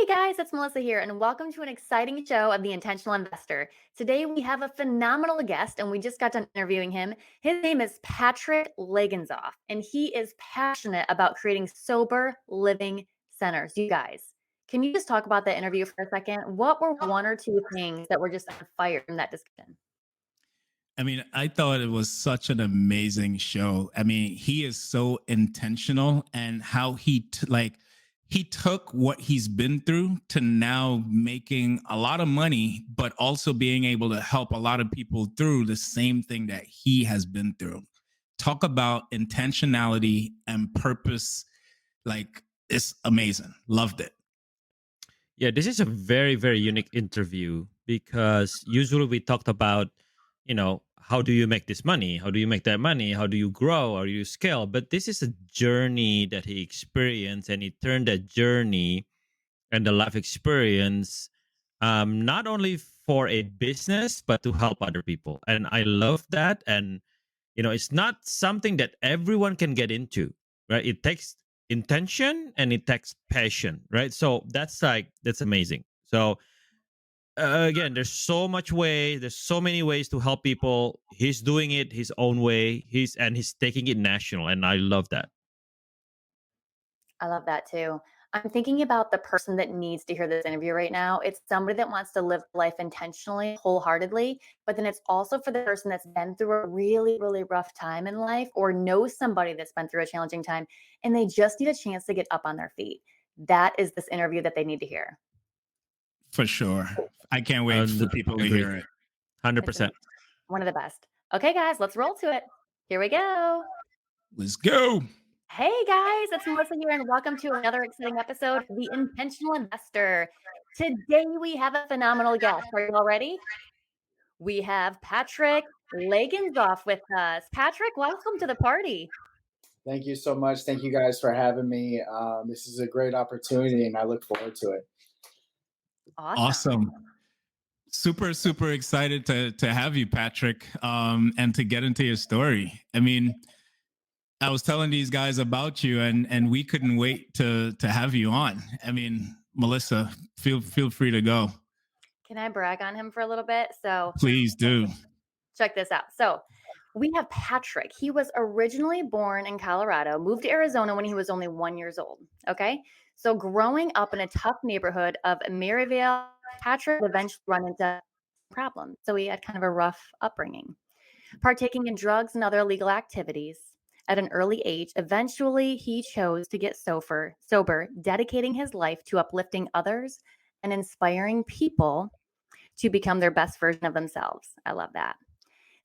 Guys, it's Melissa here, and welcome to an exciting show of The Intentional Investor. Today we have a phenomenal guest, and we just got done interviewing him. His name is Patrick Legenzoff, and he is passionate about creating sober living centers. You guys, can you just talk about that interview for a second? What were one or two things that were just on fire from that discussion? I mean, I thought it was such an amazing show. I mean, he is so intentional and how he took what he's been through to now making a lot of money, but also being able to help a lot of people through the same thing that he has been through. Talk about intentionality and purpose. Like, it's amazing. Loved it. Yeah, this is a very, very unique interview because usually we talked about, how do you make this money? How do you make that money? How do you grow? Or you scale? But this is a journey that he experienced, and he turned that journey and the life experience not only for a business, but to help other people. And I love that. And, it's not something that everyone can get into, right? It takes intention and it takes passion, right? So that's amazing. So again, there's so many ways to help people. He's doing it his own way. He's taking it national, and I love that. I love that too. I'm thinking about the person that needs to hear this interview right now. It's somebody that wants to live life intentionally, wholeheartedly, but then it's also for the person that's been through a really, really rough time in life or knows somebody that's been through a challenging time and they just need a chance to get up on their feet. That is this interview that they need to hear. For sure. I can't wait for people to Agree. hear it. 100%. One of the best. Okay, guys, let's roll to it. Here we go. Let's go. Hey guys, it's Melissa here, and welcome to another exciting episode of The Intentional Investor. Today we have a phenomenal guest. Are you all ready? We have Patrick Legenzoff with us. Patrick, welcome to the party. Thank you so much. Thank you guys for having me. This is a great opportunity, and I look forward to it. Awesome. Super excited to have you, Patrick, and to get into your story. I mean, I was telling these guys about you, and we couldn't wait to have you on. I mean, Melissa, feel free to go. Can I brag on him for a little bit? So Please do. check this out. So we have Patrick. He was originally born in Colorado, moved to Arizona when he was only 1 year old. Okay. So growing up in a tough neighborhood of Maryvale, Patrick would eventually run into problems. So he had kind of a rough upbringing, partaking in drugs and other illegal activities. At an early age, eventually he chose to get sober, dedicating his life to uplifting others and inspiring people to become their best version of themselves. I love that.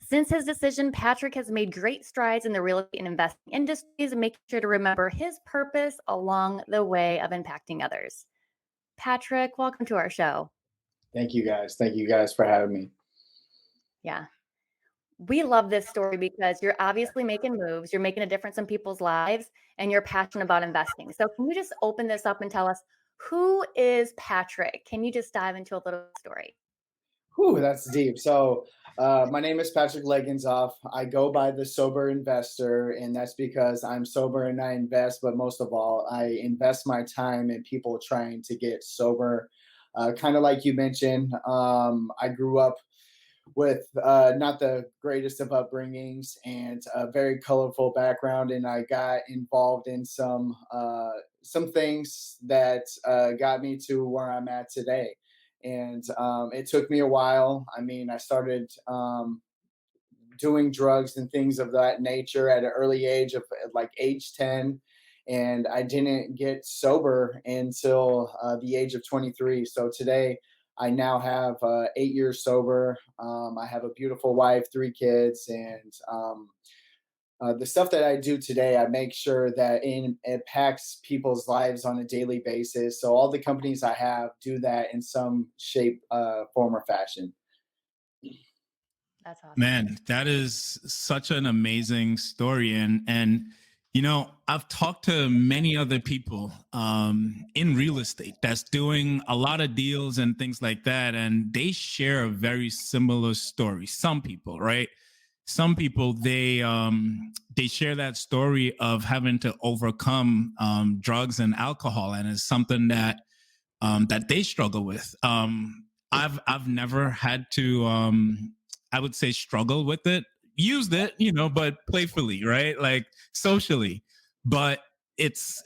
Since his decision, Patrick has made great strides in the real estate and investing industries and making sure to remember his purpose along the way of impacting others. Patrick, welcome to our show. Thank you guys. Thank you guys for having me. Yeah. We love this story because you're obviously making moves, you're making a difference in people's lives, and you're passionate about investing. So, can you just open this up and tell us who is Patrick? Can you just dive into a little story? Whew, that's deep. So, my name is Patrick Legenzoff. I go by the sober investor, and that's because I'm sober and I invest. But most of all, I invest my time in people trying to get sober. Kind of like you mentioned, I grew up with not the greatest of upbringings and a very colorful background, and I got involved in some things that got me to where I'm at today. And it took me a while. I mean, I started doing drugs and things of that nature at an early age of like age 10. And I didn't get sober until the age of 23. So today, I now have 8 years sober. I have a beautiful wife, 3 kids, and the stuff that I do today, I make sure that it impacts people's lives on a daily basis. So all the companies I have do that in some shape, form, or fashion. That's awesome. Man, that is such an amazing story. And I've talked to many other people in real estate that's doing a lot of deals and things like that. And they share a very similar story. Some people, right? Some people, they share that story of having to overcome drugs and alcohol. And it's something that that they struggle with. I've never had to, I would say, struggle with it. Used it, but playfully, right? Like socially. But it's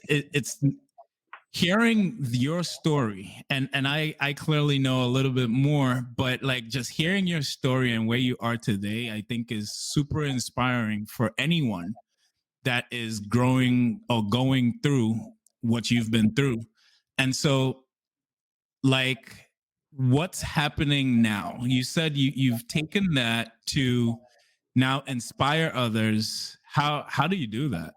hearing your story, and I clearly know a little bit more, but like just hearing your story and where you are today, I think is super inspiring for anyone that is growing or going through what you've been through. And so, like, what's happening now? You said you've taken that to now inspire others. How do you do that?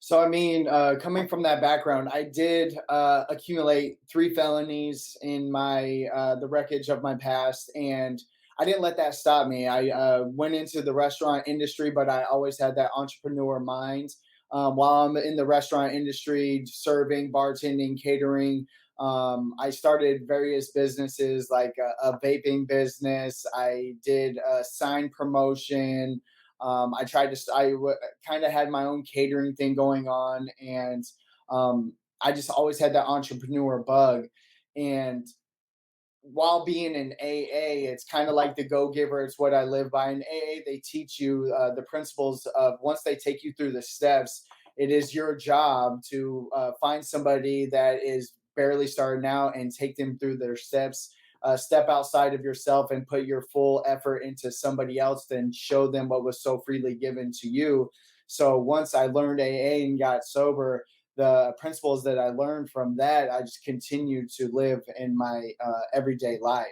So, I mean, coming from that background, I did accumulate 3 felonies in my the wreckage of my past, and I didn't let that stop me. I went into the restaurant industry, but I always had that entrepreneur mind. While I'm in the restaurant industry, serving, bartending, catering, I started various businesses like a vaping business. I did a sign promotion. I tried to, kind of had my own catering thing going on. And I just always had that entrepreneur bug. And while being in AA, it's kind of like the go giver. It's what I live by. In AA, they teach you the principles of once they take you through the steps, it is your job to find somebody that is barely starting out and take them through their steps. Step outside of yourself and put your full effort into somebody else, then show them what was so freely given to you. So once I learned AA and got sober, the principles that I learned from that, I just continued to live in my everyday life.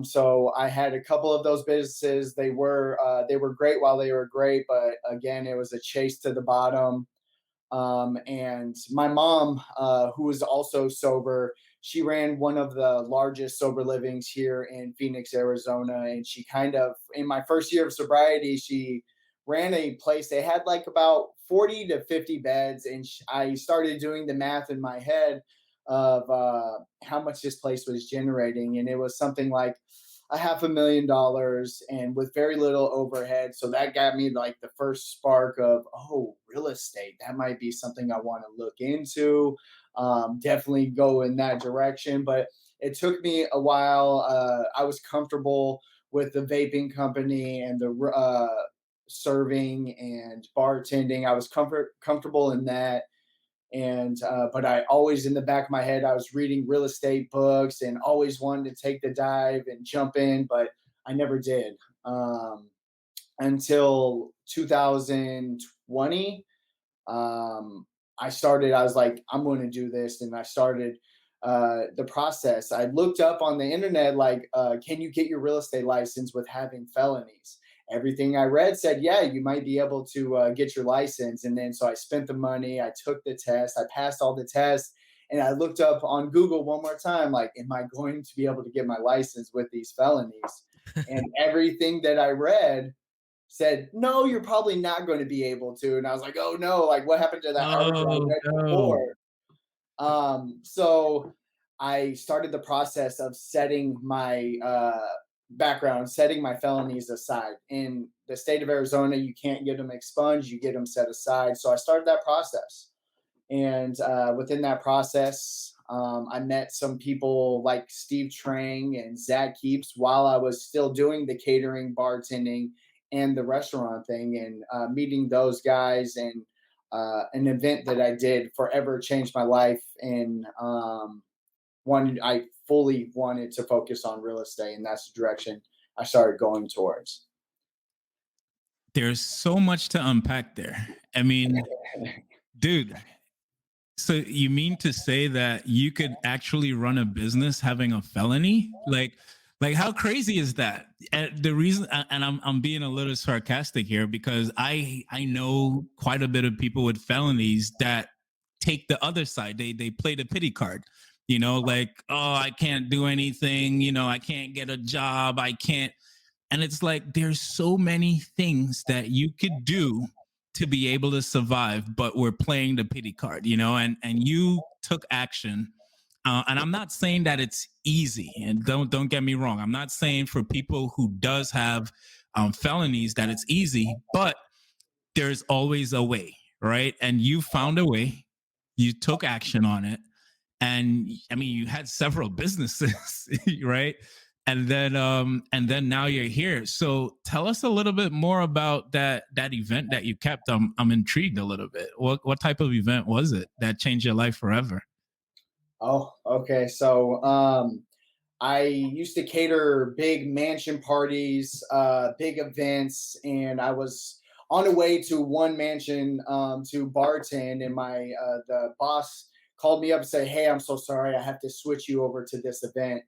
So I had a couple of those businesses. They were great while they were great, but again, it was a chase to the bottom. And my mom, who was also sober, she ran one of the largest sober livings here in Phoenix, Arizona. And she kind of, in my first year of sobriety, she ran a place. They had like about 40 to 50 beds. And I started doing the math in my head of how much this place was generating. And it was something like $500,000 and with very little overhead. So that got me like the first spark of, oh, real estate. That might be something I want to look into. Definitely go in that direction. But it took me a while. I was comfortable with the vaping company and the serving and bartending. I was comfortable in that. And but I always, in the back of my head, I was reading real estate books and always wanted to take the dive and jump in, but I never did. Until 2020, I was like, I'm going to do this. And I started the process. I looked up on the internet, like, can you get your real estate license with having felonies? Everything I read said, yeah, you might be able to get your license. And then so I spent the money, I took the test, I passed all the tests, and I looked up on Google one more time, like, am I going to be able to get my license with these felonies? And everything that I read said, no, you're probably not going to be able to. And I was like, oh no, like what happened to that article I Oh read no. before? So I started the process of setting my background, setting my felonies aside. In the state of Arizona, you can't get them expunged, you get them set aside. So I started that process. And within that process, I met some people like Steve Trang and Zach Keeps while I was still doing the catering, bartending, and the restaurant thing. And meeting those guys and an event that I did forever changed my life. And I fully wanted to focus on real estate, and that's the direction I started going towards. There's so much to unpack there. I mean, dude, so you mean to say that you could actually run a business having a felony? Like how crazy is that? And the reason, and I'm being a little sarcastic here because I know quite a bit of people with felonies that take the other side. They play the pity card. Like, oh, I can't do anything. I can't get a job. I can't. And it's like there's so many things that you could do to be able to survive, but we're playing the pity card, and you took action. And I'm not saying that it's easy, and don't get me wrong. I'm not saying for people who does have felonies that it's easy, but there's always a way, right? And you found a way. You took action on it, and I mean, you had several businesses, right? And then now you're here. So tell us a little bit more about that event that you kept. I'm intrigued a little bit. What type of event was it that changed your life forever? Oh, okay. So I used to cater big mansion parties, big events, and I was on the way to one mansion to bartend, and my the boss called me up and said, "Hey, I'm so sorry, I have to switch you over to this event."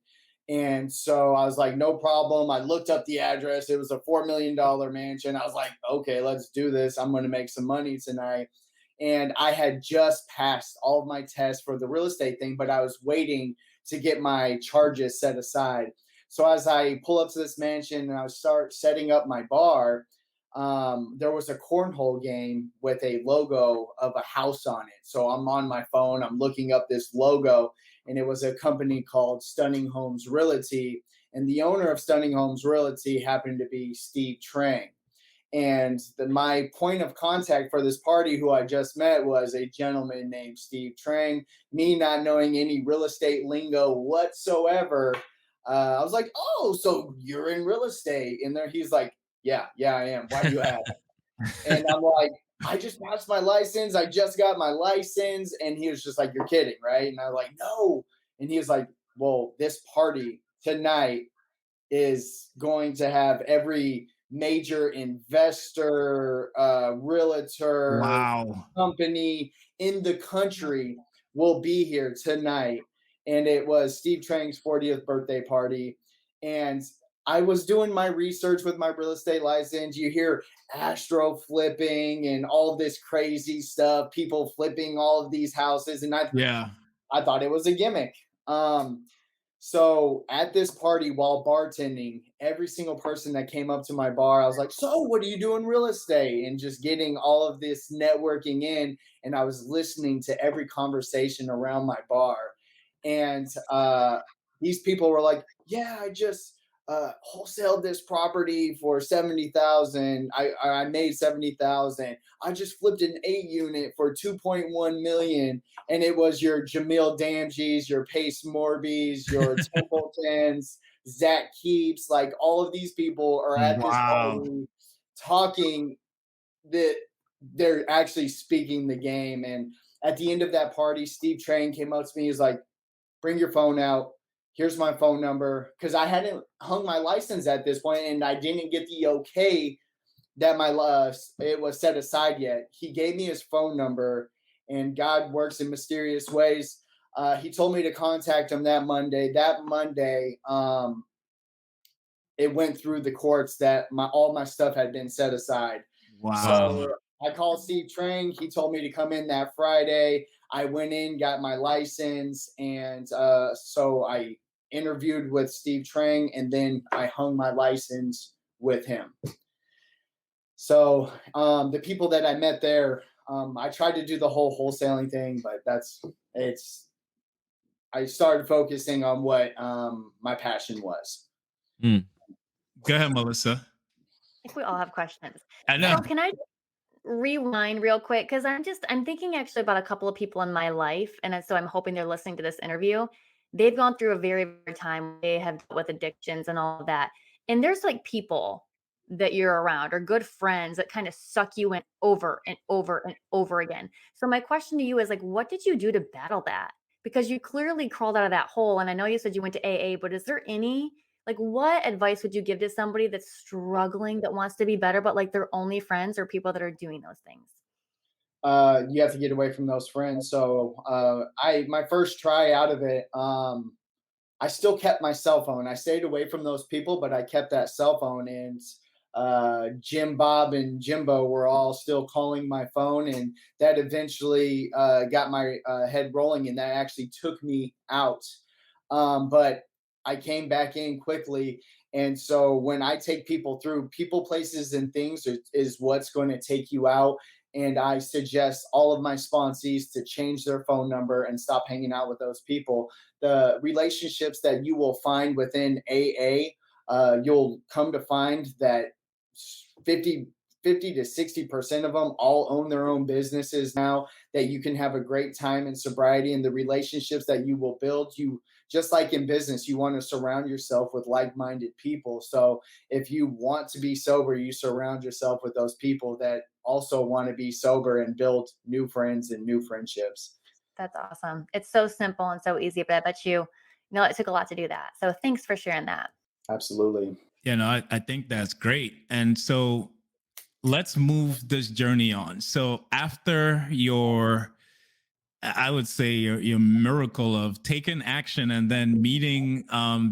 And so I was like, "No problem." I looked up the address; it was a $4 million mansion. I was like, "Okay, let's do this. I'm going to make some money tonight." And I had just passed all of my tests for the real estate thing, but I was waiting to get my charges set aside. So as I pull up to this mansion and I start setting up my bar, there was a cornhole game with a logo of a house on it. So I'm on my phone, I'm looking up this logo, and it was a company called Stunning Homes Realty. And the owner of Stunning Homes Realty happened to be Steve Trang. And my point of contact for this party, who I just met, was a gentleman named Steve Trang. Me not knowing any real estate lingo whatsoever, I was like, "Oh, so you're in real estate?" And there he's like, "Yeah, yeah, I am. Why do you ask?" And I'm like, "I just passed my license. I just got my license." And he was just like, "You're kidding, right?" And I was like, "No." And he was like, "Well, this party tonight is going to have every major investor, realtor, Wow. company in the country will be here tonight." And it was Steve Trang's 40th birthday party. And I was doing my research with my real estate license. You hear astro flipping and all this crazy stuff, people flipping all of these houses. And Yeah. I thought it was a gimmick. So at this party while bartending, every single person that came up to my bar, I was like, "So, what do you do in real estate?" And just getting all of this networking in. And I was listening to every conversation around my bar. And these people were like, "Yeah, I just wholesaled this property for 70,000. I made 70,000. I just flipped an 8 unit for 2.1 million." And it was your Jamil Damjis, your Pace Morbys, your Templetons, Zach Keeps, like all of these people are at this Wow. party talking that they're actually speaking the game. And at the end of that party, Steve Train came up to me. He's like, "Bring your phone out. Here's my phone number." Because I hadn't hung my license at this point and I didn't get the okay that my it was set aside yet. He gave me his phone number, and God works in mysterious ways. He told me to contact him that Monday. That Monday, it went through the courts that all my stuff had been set aside. Wow. So I called Steve Trang. He told me to come in that Friday. I went in, got my license, and so I interviewed with Steve Trang, and then I hung my license with him. So the people that I met there, I tried to do the whole wholesaling thing, but it's. I started focusing on what my passion was. Mm. Go ahead, Melissa. think we all have questions. I know. So can I rewind real quick? Because I'm thinking actually about a couple of people in my life. So I'm hoping they're listening to this interview. They've gone through a very, very time. They have dealt with addictions and all of that. And there's like people that you're around or good friends that kind of suck you in over and over and over again. So my question to you is like, what did you do to battle that? Because you clearly crawled out of that hole. And I know you said you went to AA, but is there any like what advice would you give to somebody that's struggling, that wants to be better, but like their only friends or people that are doing those things? You have to get away from those friends. So I my first try out of it, I still kept my cell phone. I stayed away from those people, but I kept that cell phone. And Jim Bob and Jimbo were all still calling my phone, and that eventually got my head rolling, and that actually took me out. But I came back in quickly. And so when I take people through people, places, and things is what's going to take you out. And I suggest all of my sponsees to change their phone number and stop hanging out with those people. The relationships that you will find within AA, you'll come to find that 50 50 to 60% of them all own their own businesses now, that you can have a great time in sobriety, and the relationships that you will build, you just like in business, you want to surround yourself with like-minded people. So if you want to be sober, you surround yourself with those people that also want to be sober and build new friends and new friendships. That's awesome. It's so simple and so easy, but I bet you know, it took a lot to do that. So thanks for sharing that. Absolutely. I think that's great. And so let's move this journey on. So after your, I would say your miracle of taking action and then meeting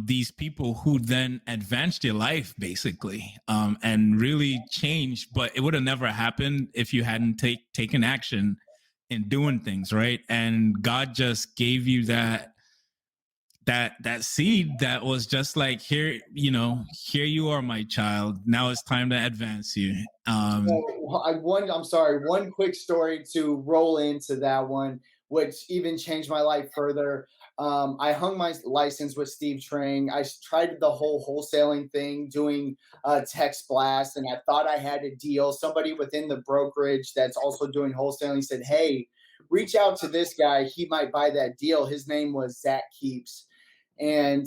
these people who then advanced your life basically, and really changed, but it would have never happened if you hadn't taken action in doing things, right? And God just gave you that seed that was just like, here, here you are, my child, now it's time to advance you. So I'm sorry, one quick story to roll into that one, which even changed my life further. I hung my license with Steve Trang. I tried the whole wholesaling thing, doing text blasts, and I thought I had a deal. Somebody within the brokerage that's also doing wholesaling said, "Hey, reach out to this guy. He might buy that deal." His name was Zach Keeps, and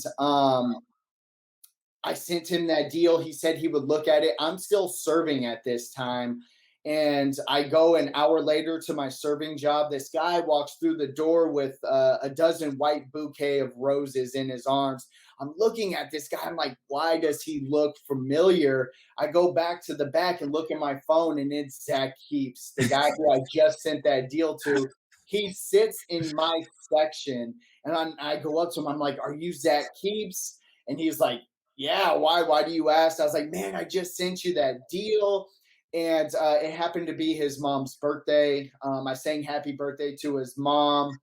I sent him that deal. He said he would look at it. I'm still serving at this time. And I go an hour later to my serving job. This guy walks through the door with a dozen white bouquet of roses in his arms. I'm looking at this guy. I'm like, why does he look familiar? I go back to the back and look at my phone, and it's Zach Keeps, the guy who I just sent that deal to. He sits in my section, and I go up to him. I'm like, are you Zach Keeps? And he's like, yeah, why do you ask? I was like, man, I just sent you that deal. And it happened to be his mom's birthday. I sang happy birthday to his mom,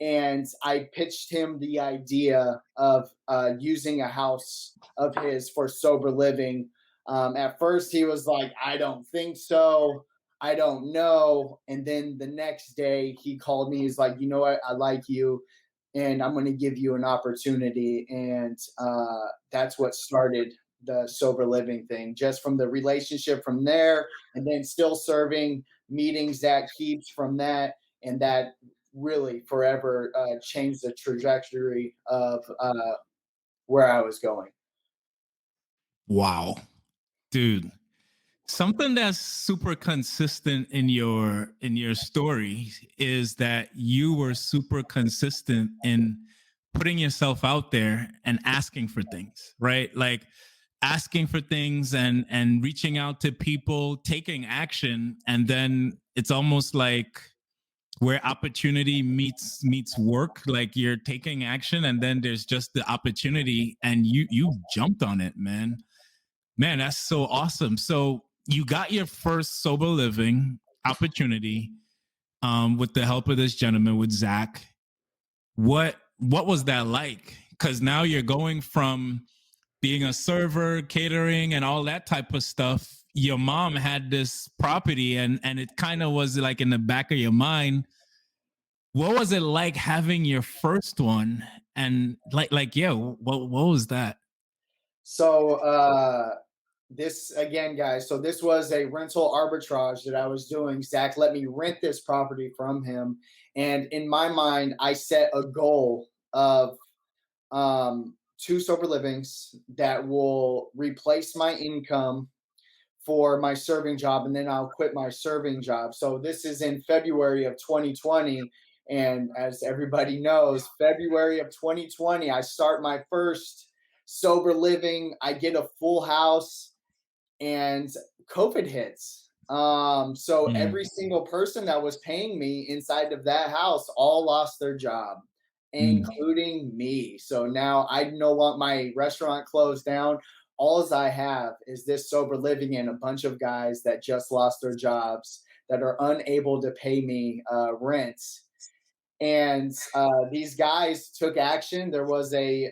and I pitched him the idea of using a house of his for sober living. At first he was like, I don't think so, I don't know. And then the next day he called me. He's like, you know what, I like you, and I'm going to give you an opportunity. And that's what started the sober living thing, just from the relationship from there, and then still serving, meeting Zach Keeps from that. And that really forever changed the trajectory of where I was going. Wow, dude. Something that's super consistent in your story is that you were super consistent in putting yourself out there and asking for things, right? Like asking for things and reaching out to people, taking action, and then it's almost like where opportunity meets work. Like you're taking action and then there's just the opportunity and you jumped on it, man. Man, that's so awesome. So you got your first sober living opportunity with the help of this gentleman, with Zach. What was that like? Because now you're going from being a server, catering, and all that type of stuff. Your mom had this property, and it kind of was like in the back of your mind. What was it like having your first one? And yeah, what was that? So this again, guys. So this was a rental arbitrage that I was doing. Zach let me rent this property from him, and in my mind, I set a goal of two sober livings that will replace my income for my serving job, and then I'll quit my serving job. So this is in February of 2020. And as everybody knows, February of 2020, I start my first sober living. I get a full house, and COVID hits. So Mm, every single person that was paying me inside of that house all lost their job, mm, including me. So now I no want my restaurant closed down. All I have is this sober living and a bunch of guys that just lost their jobs that are unable to pay me rent. And these guys took action. There was a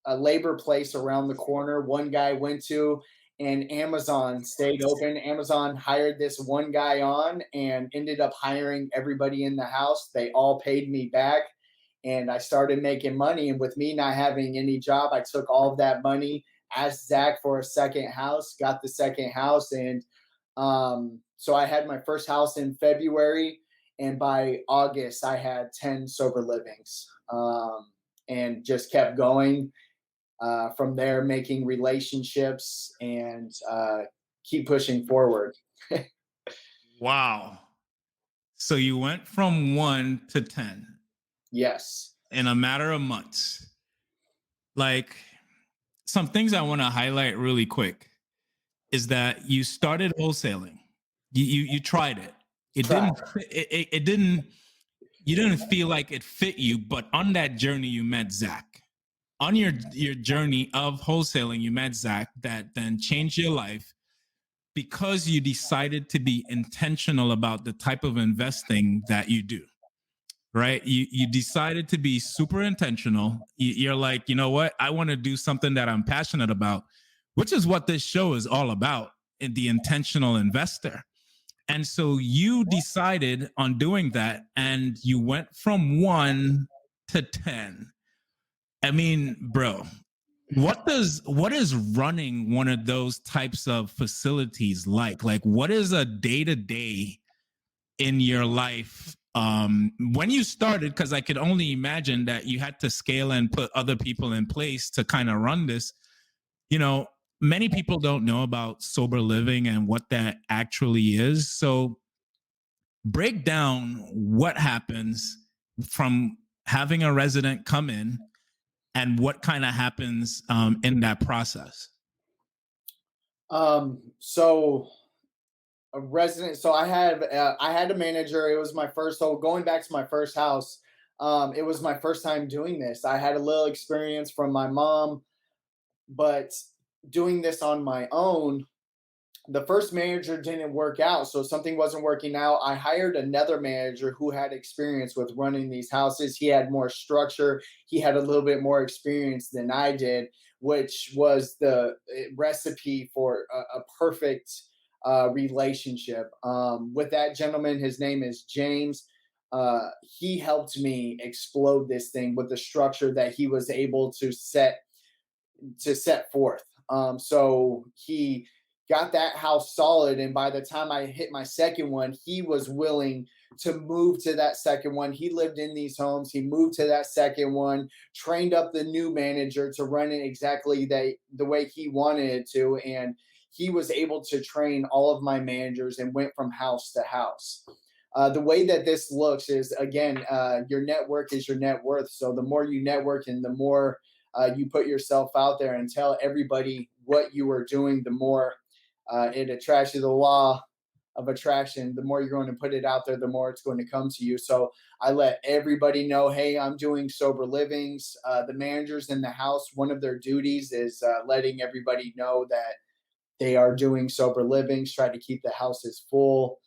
labor place around the corner. One guy went to, and Amazon stayed open. Amazon hired this one guy on and ended up hiring everybody in the house. They all paid me back, and I started making money. And with me not having any job, I took all of that money, asked Zach for a second house, got the second house, and So I had my first house in February, and by August I had 10 sober livings, and just kept going from there, making relationships and keep pushing forward. Wow. So you went from 1 to 10 Yes. in a matter of months. Like, some things I want to highlight really quick is that you started wholesaling. You tried it. It Try. didn't it didn't you didn't feel like it fit you, but on that journey you met Zach. On your journey of wholesaling, you met Zach that then changed your life because you decided to be intentional about the type of investing that you do. Right? You decided to be super intentional. You're like, you know what? I want to do something that I'm passionate about, which is what this show is all about, in the intentional investor. And so you decided on doing that, and you went from 1 to 10. I mean, bro, what is running one of those types of facilities like? Like, what is a day to day in your life when you started? Because I could only imagine that you had to scale and put other people in place to kind of run this. You know, many people don't know about sober living and what that actually is. So break down what happens from having a resident come in and what kind of happens in that process. So a resident. So I had a manager. It was my first. So going back to my first house, it was my first time doing this. I had a little experience from my mom, but doing this on my own, the first manager didn't work out, so something wasn't working out. I hired another manager who had experience with running these houses. He had more structure. He had a little bit more experience than I did, which was the recipe for a perfect relationship. With that gentleman, his name is James. He helped me explode this thing with the structure that he was able to set forth. So he got that house solid. And by the time I hit my second one, he was willing to move to that second one. He lived in these homes. He moved to that second one, trained up the new manager to run it exactly the way he wanted it to. And he was able to train all of my managers and went from house to house. The way that this looks is, again, your network is your net worth. So the more you network and the more you put yourself out there and tell everybody what you are doing, the more it attracts you. The law of attraction, the more you're going to put it out there, the more it's going to come to you. So I let everybody know, hey, I'm doing sober livings. The managers in the house, one of their duties is letting everybody know that they are doing sober livings, try to keep the houses full.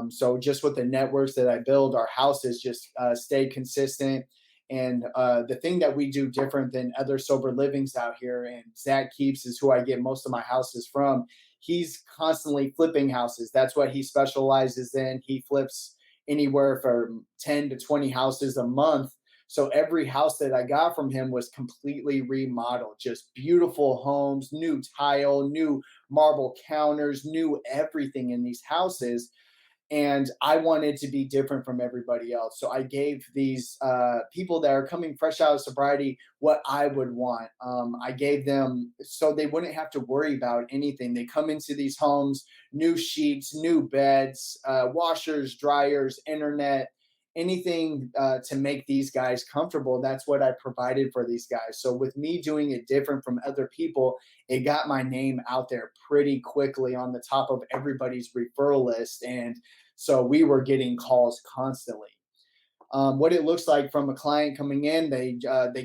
So just with the networks that I build, our houses just stay consistent. And the thing that we do different than other sober livings out here, and Zach Keeps is who I get most of my houses from. He's constantly flipping houses. That's what he specializes in. He flips anywhere from 10 to 20 houses a month. So every house that I got from him was completely remodeled, just beautiful homes, new tile, new marble counters, new everything in these houses. And I wanted to be different from everybody else. So I gave these people that are coming fresh out of sobriety what I would want. I gave them so they wouldn't have to worry about anything. They come into these homes, new sheets, new beds, washers, dryers, internet, anything to make these guys comfortable. That's what I provided for these guys. So with me doing it different from other people, it got my name out there pretty quickly on the top of everybody's referral list. And so we were getting calls constantly. What it looks like from a client coming in, they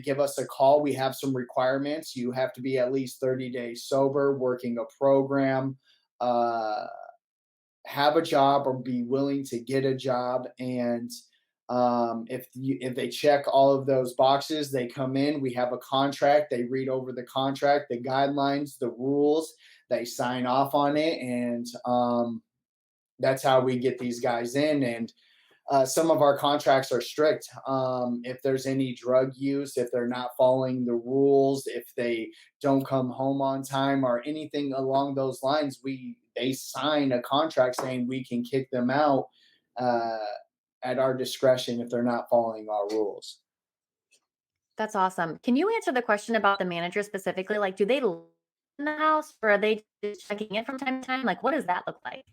give us a call. We have some requirements. You have to be at least 30 days sober, working a program, have a job, or be willing to get a job. And if they check all of those boxes, they come in. We have a contract. They read over the contract, the guidelines, the rules. They sign off on it, and that's how we get these guys in. And some of our contracts are strict. If there's any drug use, if they're not following the rules, if they don't come home on time or anything along those lines, they sign a contract saying we can kick them out uh, at our discretion if they're not following our rules. That's awesome. Can you answer the question about the manager specifically? Like, do they live in the house or are they just checking in from time to time? Like, what does that look like?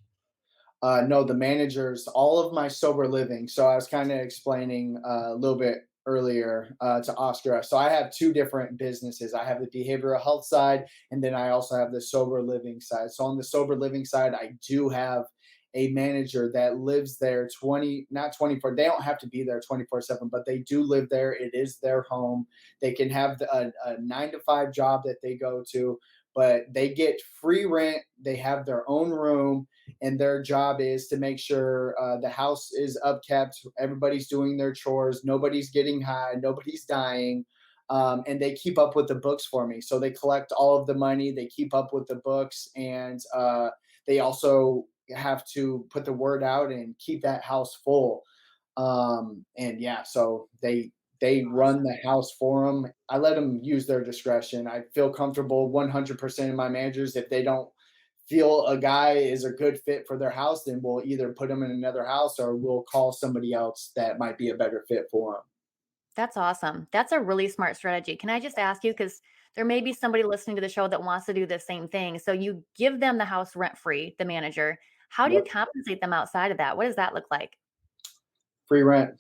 No, the managers, all of my sober living. So I was kind of explaining a little bit earlier to Oscar. So I have two different businesses. I have the behavioral health side, and then I also have the sober living side. So on the sober living side, I do have a manager that lives there 20, not 24. They don't have to be there 24/7, but they do live there. It is their home. They can have a 9 to 5 job that they go to, but they get free rent. They have their own room, and their job is to make sure the house is upkept, everybody's doing their chores, nobody's getting high, nobody's dying, and they keep up with the books for me. So they collect all of the money, they keep up with the books, and they also have to put the word out and keep that house full. And yeah, so they run Awesome. the house for them. I let them use their discretion. I feel comfortable 100% in my managers. If they don't feel a guy is a good fit for their house, then we'll either put them in another house or we'll call somebody else that might be a better fit for them. That's awesome. That's a really smart strategy. Can I just ask you, because there may be somebody listening to the show that wants to do the same thing. So you give them the house rent free, the manager. How do you Yep. compensate them outside of that? What does that look like? Free rent.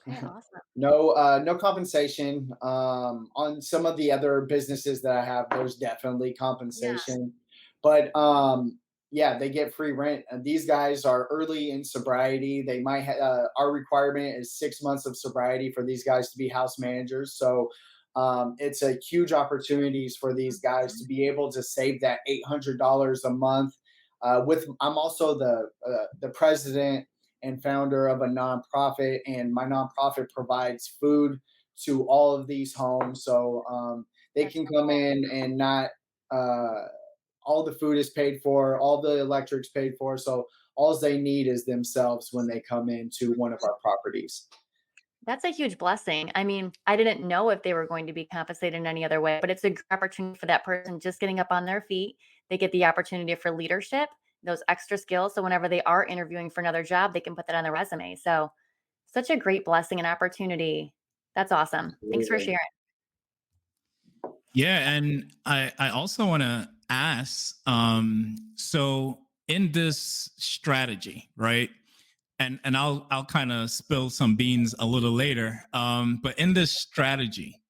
Okay, awesome. No compensation. On some of the other businesses that I have, there's definitely Yeah. compensation, but yeah, they get free rent. And these guys are early in sobriety. They might our requirement is 6 months of sobriety for these guys to be house managers. So it's a huge opportunities for these guys Mhm. to be able to save that $800 a month. With I'm also the president and founder of a nonprofit, and my nonprofit provides food to all of these homes. So they That's can so come cool. in and not uh, all the food is paid for, all the electric's paid for. So all they need is themselves when they come into one of our properties. That's a huge blessing. I mean, I didn't know if they were going to be compensated in any other way, but it's a great opportunity for that person just getting up on their feet. They get the opportunity for leadership, those extra skills. So whenever they are interviewing for another job, they can put that on their resume. So such a great blessing and opportunity. That's awesome. Thanks for Absolutely. sharing. Yeah, and I also want to ask, so in this strategy, right? And I'll kind of spill some beans a little later. But in this strategy,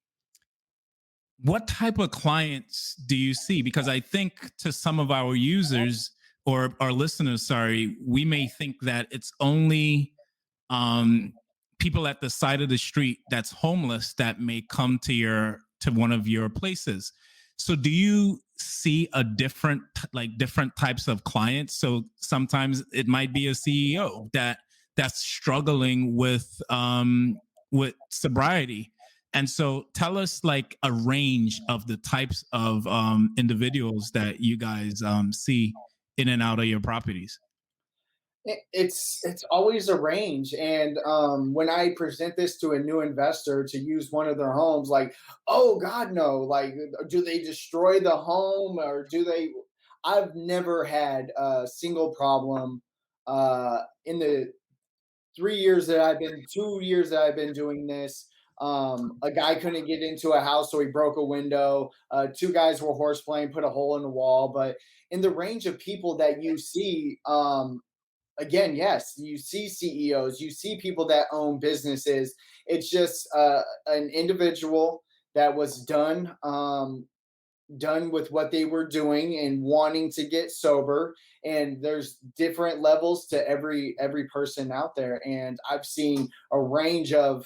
what type of clients do you see? Because I think to some of our users or our listeners, sorry, we may think that it's only um, people at the side of the street that's homeless that may come to one of your places. So do you see a different types of clients? So sometimes it might be a CEO that's struggling with sobriety. And so tell us like a range of the types of individuals that you guys see in and out of your properties. It's always a range, and when I present this to a new investor to use one of their homes, like, oh God, no! Like, do they destroy the home or do they? I've never had a single problem in the 3 years that I've been, 2 years that I've been doing this. A guy couldn't get into a house, so he broke a window. Two guys were horseplaying, put a hole in the wall. But in the range of people that you see, again, yes, you see CEOs, you see people that own businesses. It's just an individual that was done with what they were doing and wanting to get sober, and there's different levels to every person out there, and I've seen a range of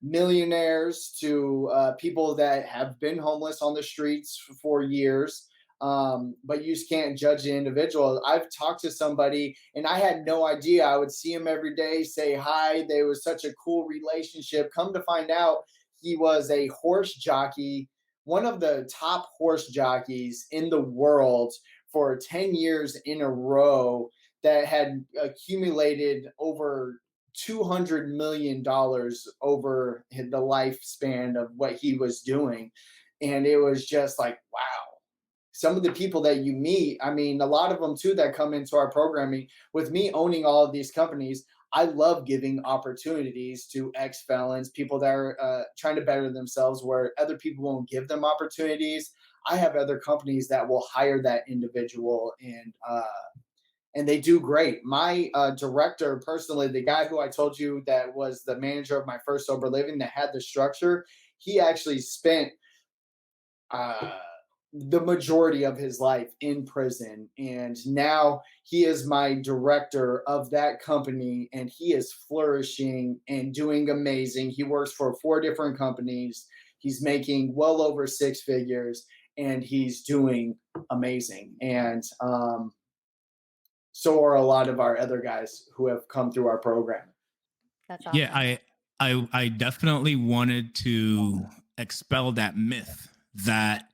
millionaires to people that have been homeless on the streets for years. But you just can't judge the individual. I've talked to somebody and I had no idea. I would see him every day, say hi. There was such a cool relationship. Come to find out, he was a horse jockey, one of the top horse jockeys in the world for 10 years in a row, that had accumulated over $200 million over the lifespan of what he was doing. And it was just like, wow. Some of the people that you meet, I mean, a lot of them too that come into our programming, with me owning all of these companies, I love giving opportunities to ex felons, people that are trying to better themselves, where other people won't give them opportunities. I have other companies that will hire that individual, and they do great. My director, personally, the guy who I told you that was the manager of my first sober living that had the structure, he actually spent uh, the majority of his life in prison. And now he is my director of that company, and he is flourishing and doing amazing. He works for 4 different companies. He's making well over 6 figures, and he's doing amazing. And so are a lot of our other guys who have come through our program. That's Yeah, awesome. I definitely wanted to expel that myth that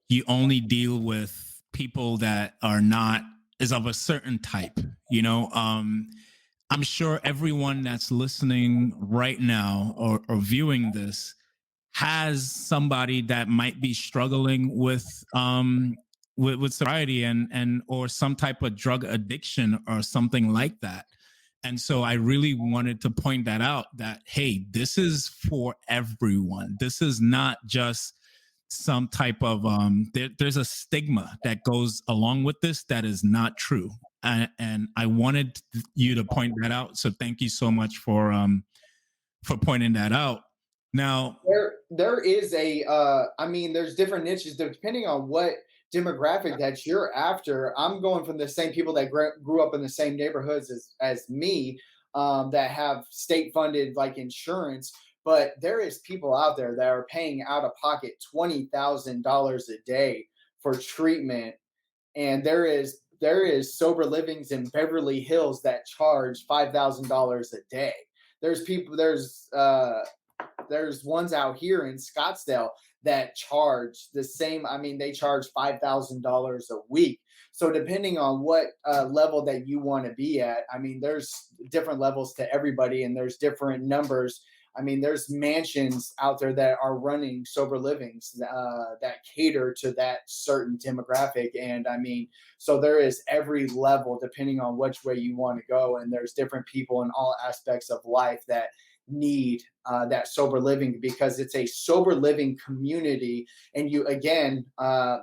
you only deal with people that are not is of a certain type. You know, I'm sure everyone that's listening right now or viewing this has somebody that might be struggling with sobriety and or some type of drug addiction or something like that. And so I really wanted to point that out, that hey, this is for everyone. This is not just some type of there's a stigma that goes along with this that is not true. And I wanted you to point that out. So thank you so much for pointing that out. Now, There is a I mean, there's different niches depending on what demographic that you're after. I'm going from the same people that grew up in the same neighborhoods as me, that have state funded like insurance. But there is people out there that are paying out of pocket $20,000 a day for treatment, and there is sober livings in Beverly Hills that charge $5,000 a day. There's people there's ones out here in Scottsdale that charge the same. I mean, they charge $5,000 a week. So depending on what level that you want to be at, I mean, there's different levels to everybody, and there's different numbers. I mean, there's mansions out there that are running sober livings that cater to that certain demographic, and I mean, so there is every level depending on which way you want to go, and there's different people in all aspects of life that need that sober living, because it's a sober living community. And you, again,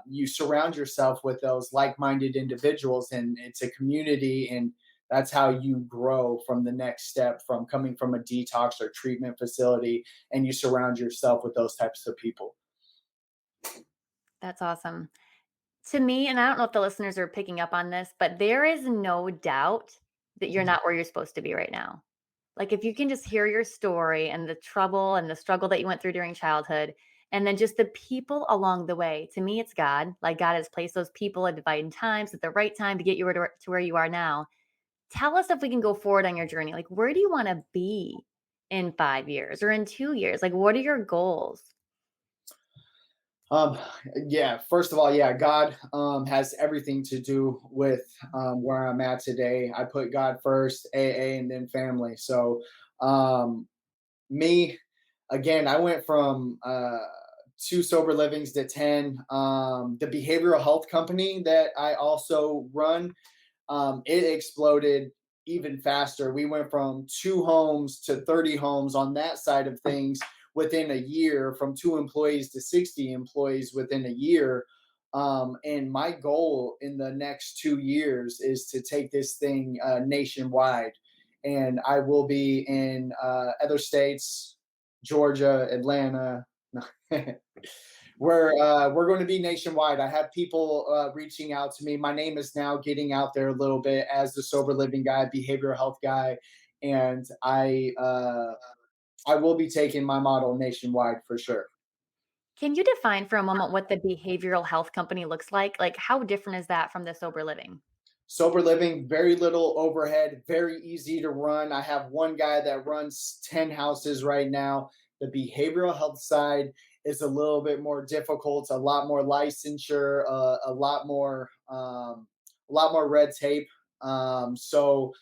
you surround yourself with those like-minded individuals, and it's a community, and that's how you grow from the next step, from coming from a detox or treatment facility, and you surround yourself with those types of people. That's awesome. To me, and I don't know if the listeners are picking up on this, but there is no doubt that you're not where you're supposed to be right now. Like, if you can just hear your story and the trouble and the struggle that you went through during childhood, and then just the people along the way. To me, it's God. Like, God has placed those people at divine times at the right time to get you to where you are now. Tell us if we can go forward on your journey. Like, where do you want to be in 5 years or in 2 years? Like, what are your goals? Um, yeah, first of all, yeah, God has everything to do with where I'm at today. I put God first, AA, and then family. So, me, again, I went from 2 sober livings to 10. The behavioral health company that I also run, it exploded even faster. We went from 2 homes to 30 homes on that side of things within a year, from 2 employees to 60 employees within a year. And my goal in the next 2 years is to take this thing nationwide. And I will be in other states, Georgia, Atlanta. We're going to be nationwide. I have people reaching out to me. My name is now getting out there a little bit as the sober living guy, behavioral health guy, and I will be taking my model nationwide for sure. Can you define for a moment what the behavioral health company looks like? Like, how different is that from the sober living? Sober living, very little overhead, very easy to run. I have one guy that runs 10 houses right now. The behavioral health side is a little bit more difficult, a lot more licensure, a lot more red tape. So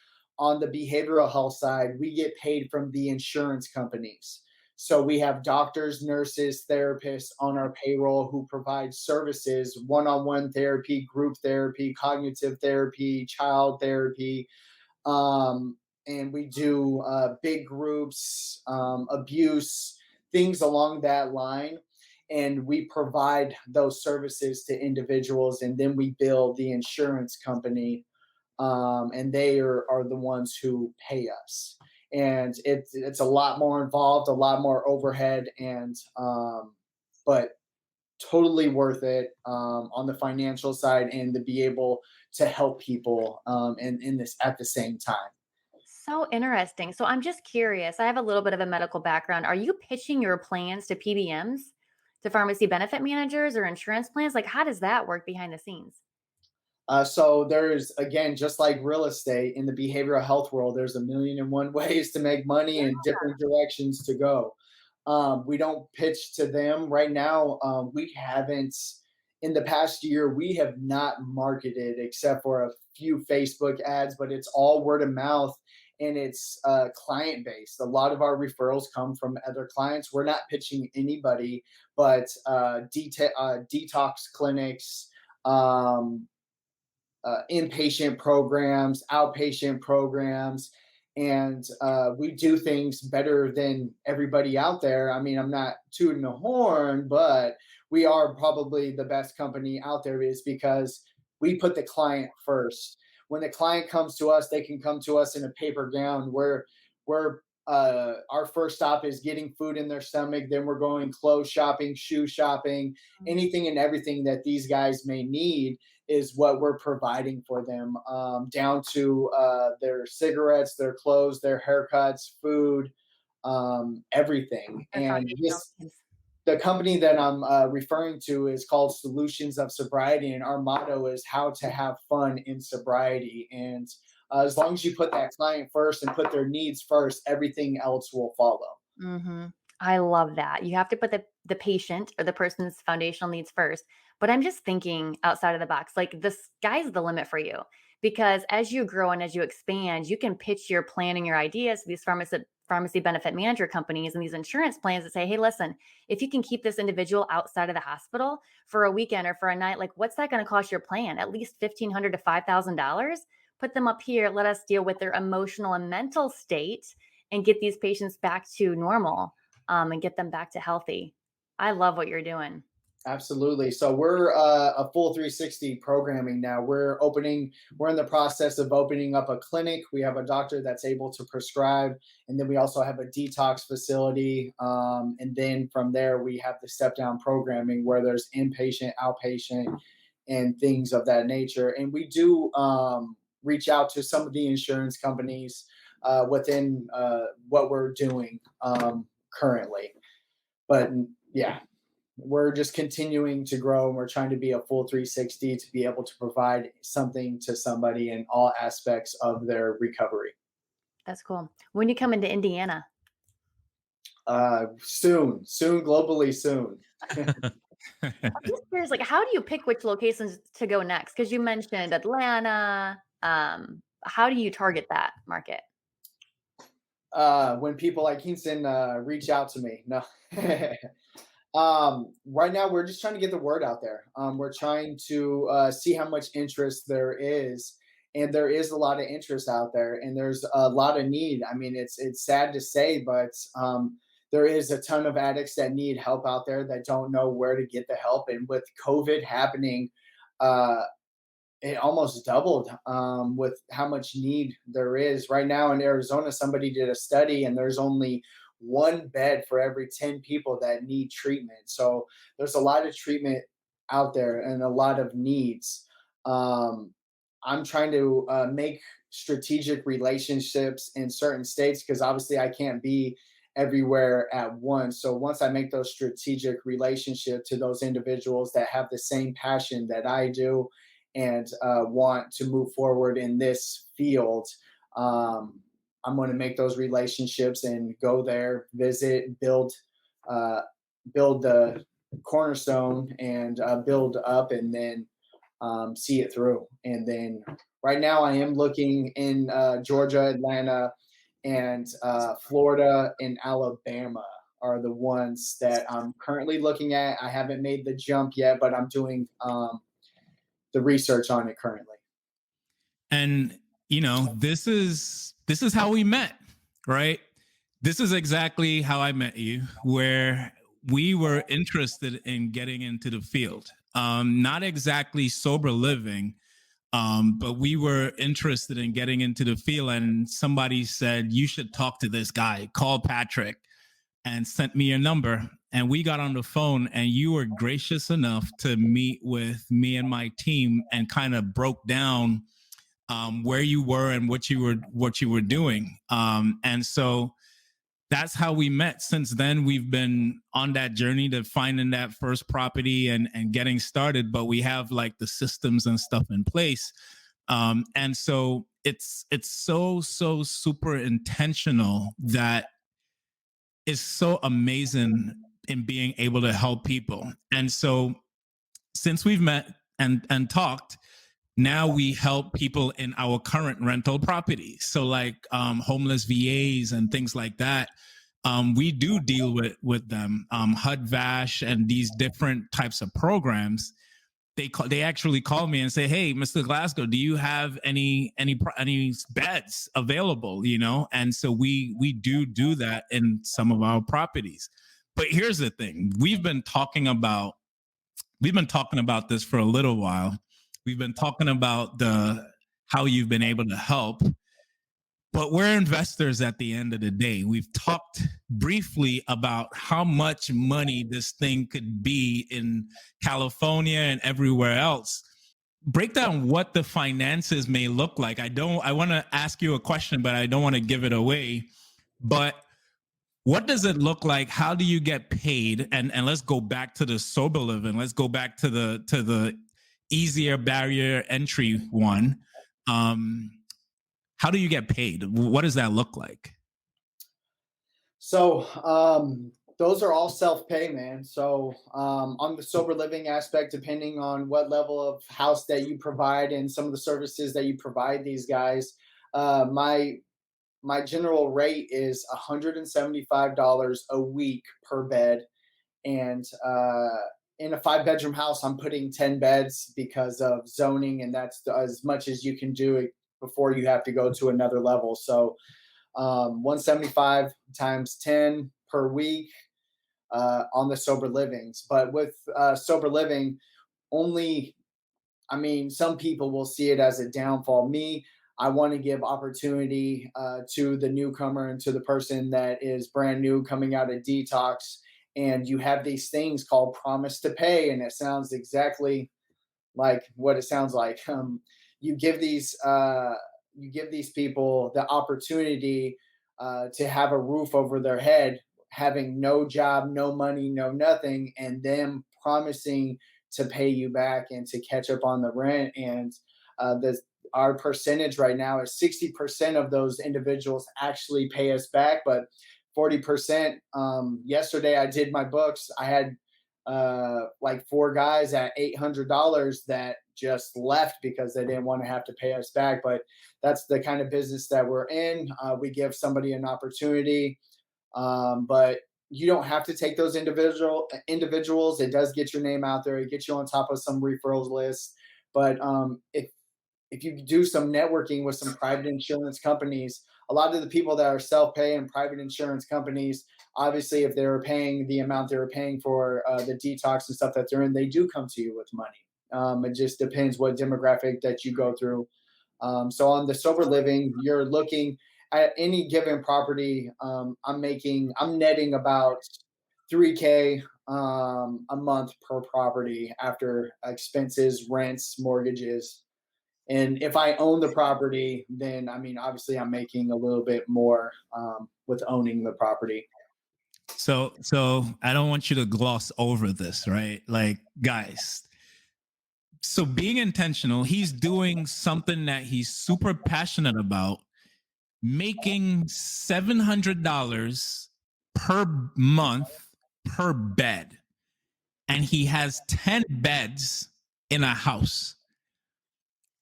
on the behavioral health side, we get paid from the insurance companies. So we have doctors, nurses, therapists on our payroll who provide services, one-on-one therapy, group therapy, cognitive therapy, child therapy, and we do big groups, abuse, things along that line. And we provide those services to individuals, and then we bill the insurance company, and they are the ones who pay us. And it's a lot more involved, a lot more overhead, and but totally worth it on the financial side, and to be able to help people in this at the same time. So interesting. So I'm just curious. I have a little bit of a medical background. Are you pitching your plans to PBMs, to pharmacy benefit managers or insurance plans? Like, how does that work behind the scenes? So there's, again, just like real estate in the behavioral health world, there's a million and one ways to make money and different directions to go. We don't pitch to them right now. We haven't in the past year. We have not marketed except for a few Facebook ads, but it's all word of mouth, and it's client based. A lot of our referrals come from other clients. We're not pitching anybody, but detox clinics. Um, Inpatient programs, outpatient programs, and we do things better than everybody out there. I mean, I'm not tooting the horn, but we are probably the best company out there, is because we put the client first. When the client comes to us, they can come to us in a paper gown. We're our first stop is getting food in their stomach. Then we're going clothes shopping, shoe shopping, anything and everything that these guys may need is what we're providing for them, down to their cigarettes, their clothes, their haircuts, food, everything. Their And foundational this needs. the company that I'm referring to is called Solutions of Sobriety, and our motto is how to have fun in sobriety. And as long as you put that client first and put their needs first, everything else will follow. Hmm. I love that. You have to put the patient or the person's foundational needs first. But I'm just thinking outside of the box. Like the sky's the limit for you, because as you grow and as you expand, you can pitch your plan and your ideas to these pharmacy benefit manager companies and these insurance plans that say, hey, listen, if you can keep this individual outside of the hospital for a weekend or for a night, like what's that going to cost your plan? At least $1,500 to $5,000. Put them up here. Let us deal with their emotional and mental state and get these patients back to normal, and get them back to healthy. I love what you're doing. Absolutely. So we're a full 360 programming now. We're in the process of opening up a clinic. We have a doctor that's able to prescribe, and then we also have a detox facility. And then from there, we have the step down programming where there's inpatient, outpatient, and things of that nature. And we do reach out to some of the insurance companies within what we're doing currently. But yeah, we're just continuing to grow, and we're trying to be a full 360 to be able to provide something to somebody in all aspects of their recovery. That's cool. When you come into Indiana? Soon, globally soon. I'm just curious, like, how do you pick which locations to go next? Because you mentioned Atlanta. How do you target that market? When people like Kingston reach out to me, no. Right now, we're just trying to get the word out there. We're trying to see how much interest there is, and there is a lot of interest out there, and there's a lot of need. I mean, it's sad to say, but there is a ton of addicts that need help out there that don't know where to get the help. And with COVID happening, uh, it almost doubled with how much need there is right now in Arizona. Somebody did a study, and there's only one bed for every 10 people that need treatment. So there's a lot of treatment out there and a lot of needs. Um, I'm trying to make strategic relationships in certain states, because obviously I can't be everywhere at once. So once I make those strategic relationships to those individuals that have the same passion that I do and want to move forward in this field, um, I'm going to make those relationships and go there, visit, uh, build the cornerstone, and build up, and then see it through. And then right now I am looking in Georgia, Atlanta, and Florida and Alabama are the ones that I'm currently looking at. I haven't made the jump yet, but I'm doing the research on it currently. And this is how we met, right? This is exactly how I met you, where we were interested in getting into the field. Not exactly sober living, but we were interested in getting into the field. And somebody said, you should talk to this guy, call Patrick, and sent me your number. And we got on the phone, and you were gracious enough to meet with me and my team and kind of broke down where you were and what you were doing. And so that's how we met. Since then, we've been on that journey to finding that first property and getting started. But we have like the systems and stuff in place, and so it's so super intentional that is so amazing in being able to help people. And so since we've met and talked, now we help people in our current rental properties. So like homeless VAs and things like that. We do deal with them, HUD VASH and these different types of programs. They actually call me and say, "Hey, Mr. Glasgow, do you have any beds available?" And so we do that in some of our properties. But here's the thing: we've been talking about this for a little while. We've been talking about how you've been able to help, but we're investors at the end of the day. We've talked briefly about how much money this thing could be in California and everywhere else. Break down what the finances may look like. I want to ask you a question, but I don't want to give it away. But what does it look like? How do you get paid? And let's go back to the sober living. Let's go back to the easier barrier entry one. How do you get paid? What does that look like? So those are all self-pay, man. So on the sober living aspect, depending on what level of house that you provide and some of the services that you provide these guys, my general rate is $175 a week per bed. And in a 5-bedroom house, I'm putting 10 beds because of zoning, and that's as much as you can do it before you have to go to another level. So 175 times 10 per week on the sober livings. But with sober living, only, I mean, some people will see it as a downfall. Me, I want to give opportunity to the newcomer and to the person that is brand new coming out of detox. And you have these things called promise to pay, and it sounds exactly like what it sounds like. You give these people the opportunity to have a roof over their head, having no job, no money, no nothing, and them promising to pay you back and to catch up on the rent. And our percentage right now is 60% of those individuals actually pay us back, but 40%. Yesterday I did my books. I had like 4 guys at $800 that just left because they didn't want to have to pay us back. But that's the kind of business that we're in. We give somebody an opportunity, but you don't have to take those individuals. It does get your name out there. It gets you on top of some referrals lists. But if you do some networking with some private insurance companies, a lot of the people that are self-pay and private insurance companies, obviously, if they were paying the amount they were paying for the detox and stuff that they're in, they do come to you with money. It just depends what demographic that you go through. So on the sober living, you're looking at any given property. I'm netting about $3K a month per property after expenses, rents, mortgages. And if I own the property, then I mean, obviously, I'm making a little bit more with owning the property. So I don't want you to gloss over this, right? Like, guys, so being intentional, he's doing something that he's super passionate about, making $700 per month per bed. And he has 10 beds in a house.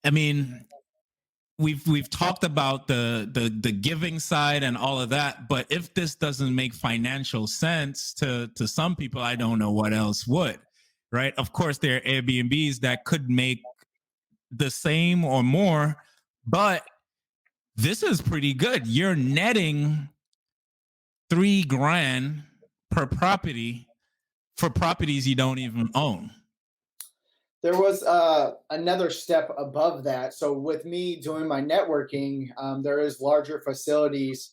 I mean, we've talked about the giving side and all of that, but if this doesn't make financial sense to some people, I don't know what else would. Right? Of course, there are Airbnbs that could make the same or more, but this is pretty good. You're netting $3,000 per property for properties you don't even own. There was another step above that. So with me doing my networking, there is larger facilities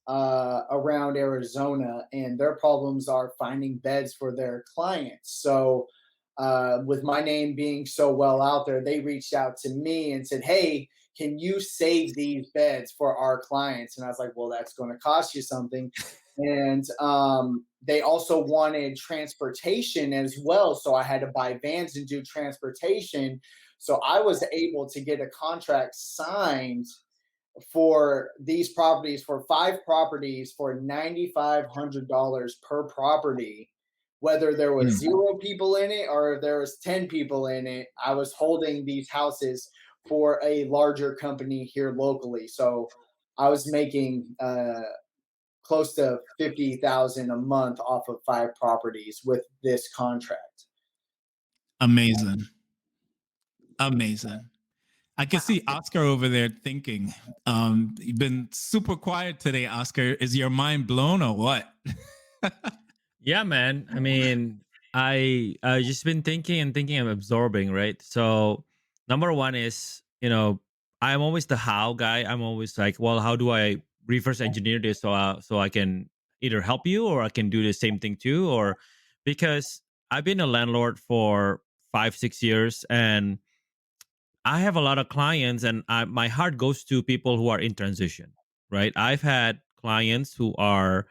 around Arizona, and their problems are finding beds for their clients. So with my name being so well out there, they reached out to me and said, "Hey, can you save these beds for our clients?" And I was like, "Well, that's going to cost you something." And they also wanted transportation as well, so I had to buy vans and do transportation. So I was able to get a contract signed for these properties, for 5 properties, for $9,500 per property. Whether there was Mm. 0 people in it or there was 10 people in it, I was holding these houses for a larger company here locally. So I was making close to 50,000 a month off of 5 properties with this contract. Amazing. Amazing. I can see Oscar over there thinking. You've been super quiet today, Oscar. Is your mind blown or what? Yeah, man. I mean, I just been thinking and thinking and absorbing, right? So number one is, I'm always the how guy. I'm always like, well, how do I reverse engineer this so I can either help you or I can do the same thing too, or because I've been a landlord for 5 6 years and I have a lot of clients, and my heart goes to people who are in transition, right? I've had clients who are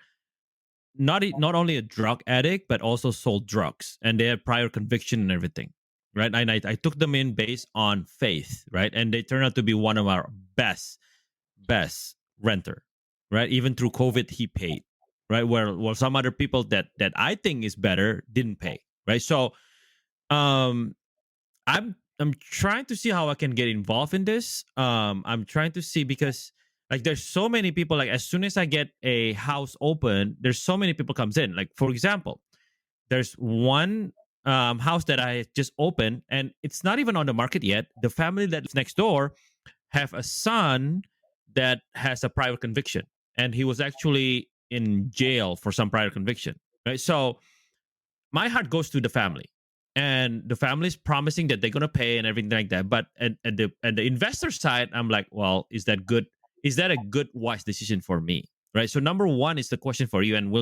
not only a drug addict but also sold drugs, and they had prior conviction and everything, right? And I took them in based on faith, right? And they turned out to be one of our best renter, right? Even through COVID, he paid, right? Where some other people that I think is better didn't pay, right? So um I'm trying to see how I can get involved in this. I'm trying to see because like there's so many people. Like as soon as I get a house open, there's so many people comes in. Like for example, there's one house that I just opened, and it's not even on the market yet. The family that lives next door have a son that has a prior conviction, and he was actually in jail for some prior conviction. Right, so my heart goes to the family, and the family is promising that they're going to pay and everything like that, but at the investor side, I'm like, well, is that good? Is that a good wise decision for me? Right, so number one is the question for you, and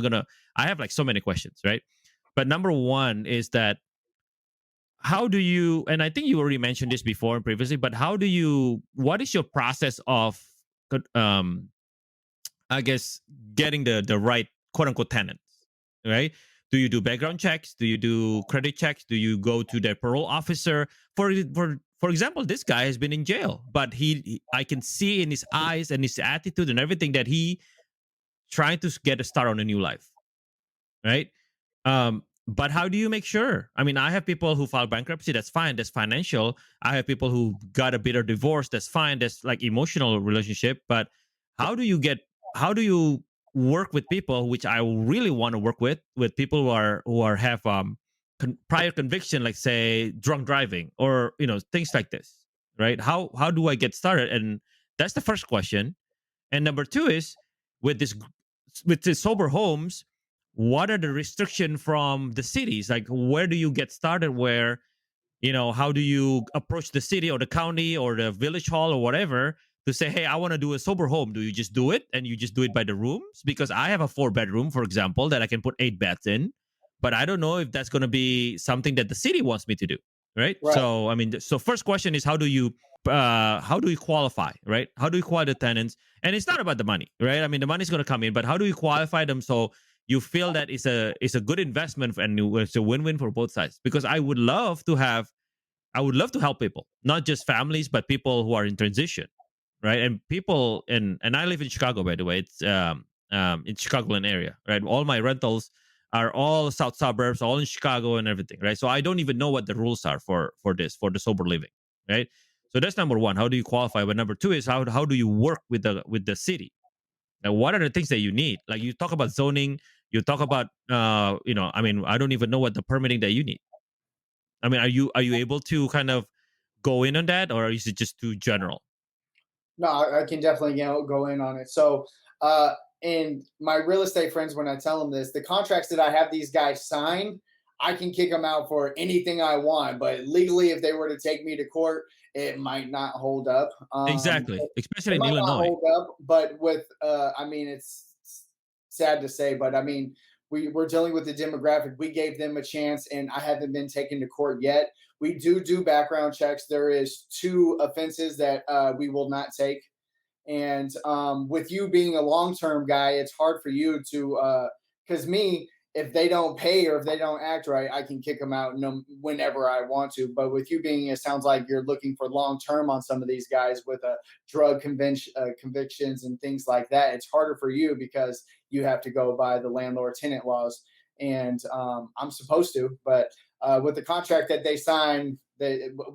I have like so many questions, right? But number one is that how do you, and I think you already mentioned this before previously, but what is your process of um I guess getting the right quote unquote tenants, right? Do you do background checks? Do you do credit checks? Do you go to their parole officer? For example, this guy has been in jail, but I can see in his eyes and his attitude and everything that he trying to get a start on a new life, right? But how do you make sure? I mean, I have people who file bankruptcy. That's fine. That's financial. I have people who got a bitter divorce. That's fine. That's like emotional relationship. But how do you get? How do you work with people, which I really want to work with people who are have prior conviction, like say drunk driving or things like this, right? How do I get started? And that's the first question. And number two is with this with the sober homes, what are the restrictions from the cities? Like where do you get started? Where how do you approach the city or the county or the village hall or whatever to say, hey, I want to do a sober home? Do you just do it and you just do it by the rooms? Because I have a 4 bedroom, for example, that I can put 8 beds in, but I don't know if that's going to be something that the city wants me to do, right? Right. So I mean, so first question is how do you qualify, right? How do you qualify the tenants? And it's not about the money, right? I mean, the money's going to come in, but how do you qualify them so you feel that it's a good investment and it's a win-win for both sides? Because I would love to help people, not just families, but people who are in transition, right? And people and I live in Chicago, by the way. It's in Chicagoland area, right? All my rentals are all south suburbs, all in Chicago and everything, right? So I don't even know what the rules are for the sober living, right? So that's number one. How do you qualify? But number two is how do you work with the city? Now, what are the things that you need? Like you talk about zoning, you talk about I mean, I don't even know what the permitting that you need. I mean, are you able to kind of go in on that, or is it just too general? No, I can definitely go in on it. So, uh, and my real estate friends, when I tell them this, the contracts that I have these guys sign, I can kick them out for anything I want. But legally, if they were to take me to court, it might not hold up. Exactly, especially It in might not Illinois. hold up, but with I mean, it's sad to say, but I mean, we're dealing with the demographic. We gave them a chance, and I haven't been taken to court yet. We do background checks. There is two offenses that we will not take, and with you being a long term guy, it's hard for you to because me, if they don't pay or if they don't act right, I can kick them out whenever I want to. But with you being, it sounds like you're looking for long term on some of these guys with a drug convictions and things like that. It's harder for you because you have to go by the landlord tenant laws, and I'm supposed to. But with the contract that they sign,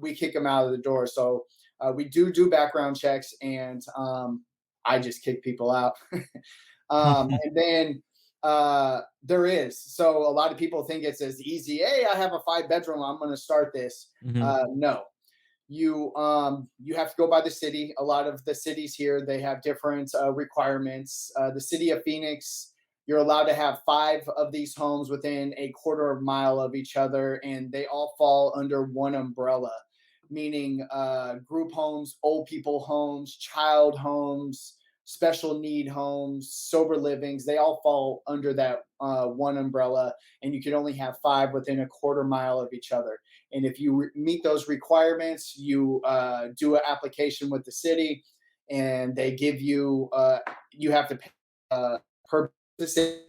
we kick them out of the door. So we do background checks, and I just kick people out. And then there is. So a lot of people think it's as easy. Hey, I have a 5 bedroom. I'm going to start this. Mhm. No, you have to go by the city. A lot of the cities here, they have different requirements. The city of Phoenix, you're allowed to have 5 of these homes within a quarter of a mile of each other, and they all fall under one umbrella, meaning group homes, old people homes, child homes, special need homes, sober livings. They all fall under that one umbrella, and you can only have 5 within a quarter mile of each other. And if you meet those requirements, you do an application with the city, and they give you you have to pay per the city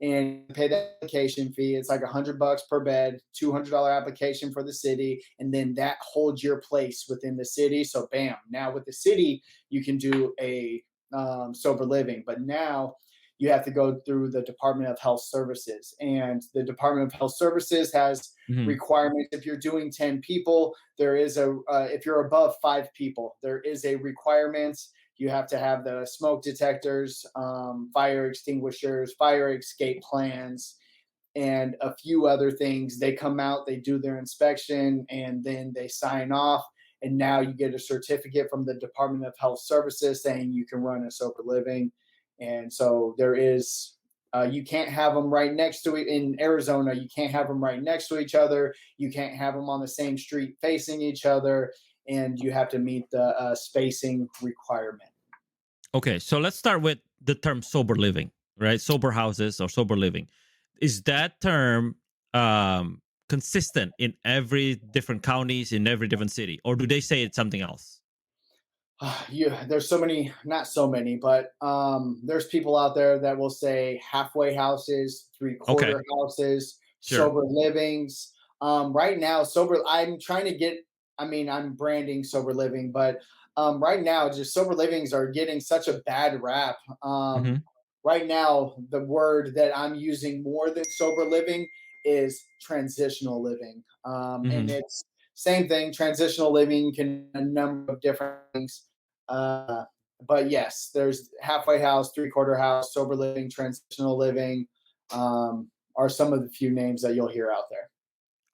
and pay the application fee. It's like $100 per bed, $200 application for the city, and then that holds your place within the city. So, bam! Now with the city, you can do a sober living, but now you have to go through the Department of Health Services, and the Department of Health Services has Mhm. requirements. If you're doing 10 people, there is a if you're above 5 people, there is a requirement. You have to have the smoke detectors, fire extinguishers, fire escape plans, and a few other things. They come out, they do their inspection, and then they sign off. And now you get a certificate from the Department of Health Services saying you can run a sober living. And so there is, you can't have them right next to it in Arizona. You can't have them right next to each other. You can't have them on the same street facing each other. And you have to meet the spacing requirement. Okay, so let's start with the term sober living, right? Sober houses or sober living. Is that term consistent in every different counties, in every different city, or do they say it's something else? There's so many, not so many, but there's people out there that will say halfway houses, three Okay, quarter houses, sure. sober livings. Right now, I'm trying to get, I mean, I'm branding sober living, but right now, just sober livings are getting such a bad rap. Hmm. Right now, the word that I'm using more than sober living is transitional living. And Hmm. it's same thing. Transitional living can a number of different things. Uh, but yes, there's halfway house, three-quarter house, sober living, transitional living, are some of the few names that you'll hear out there.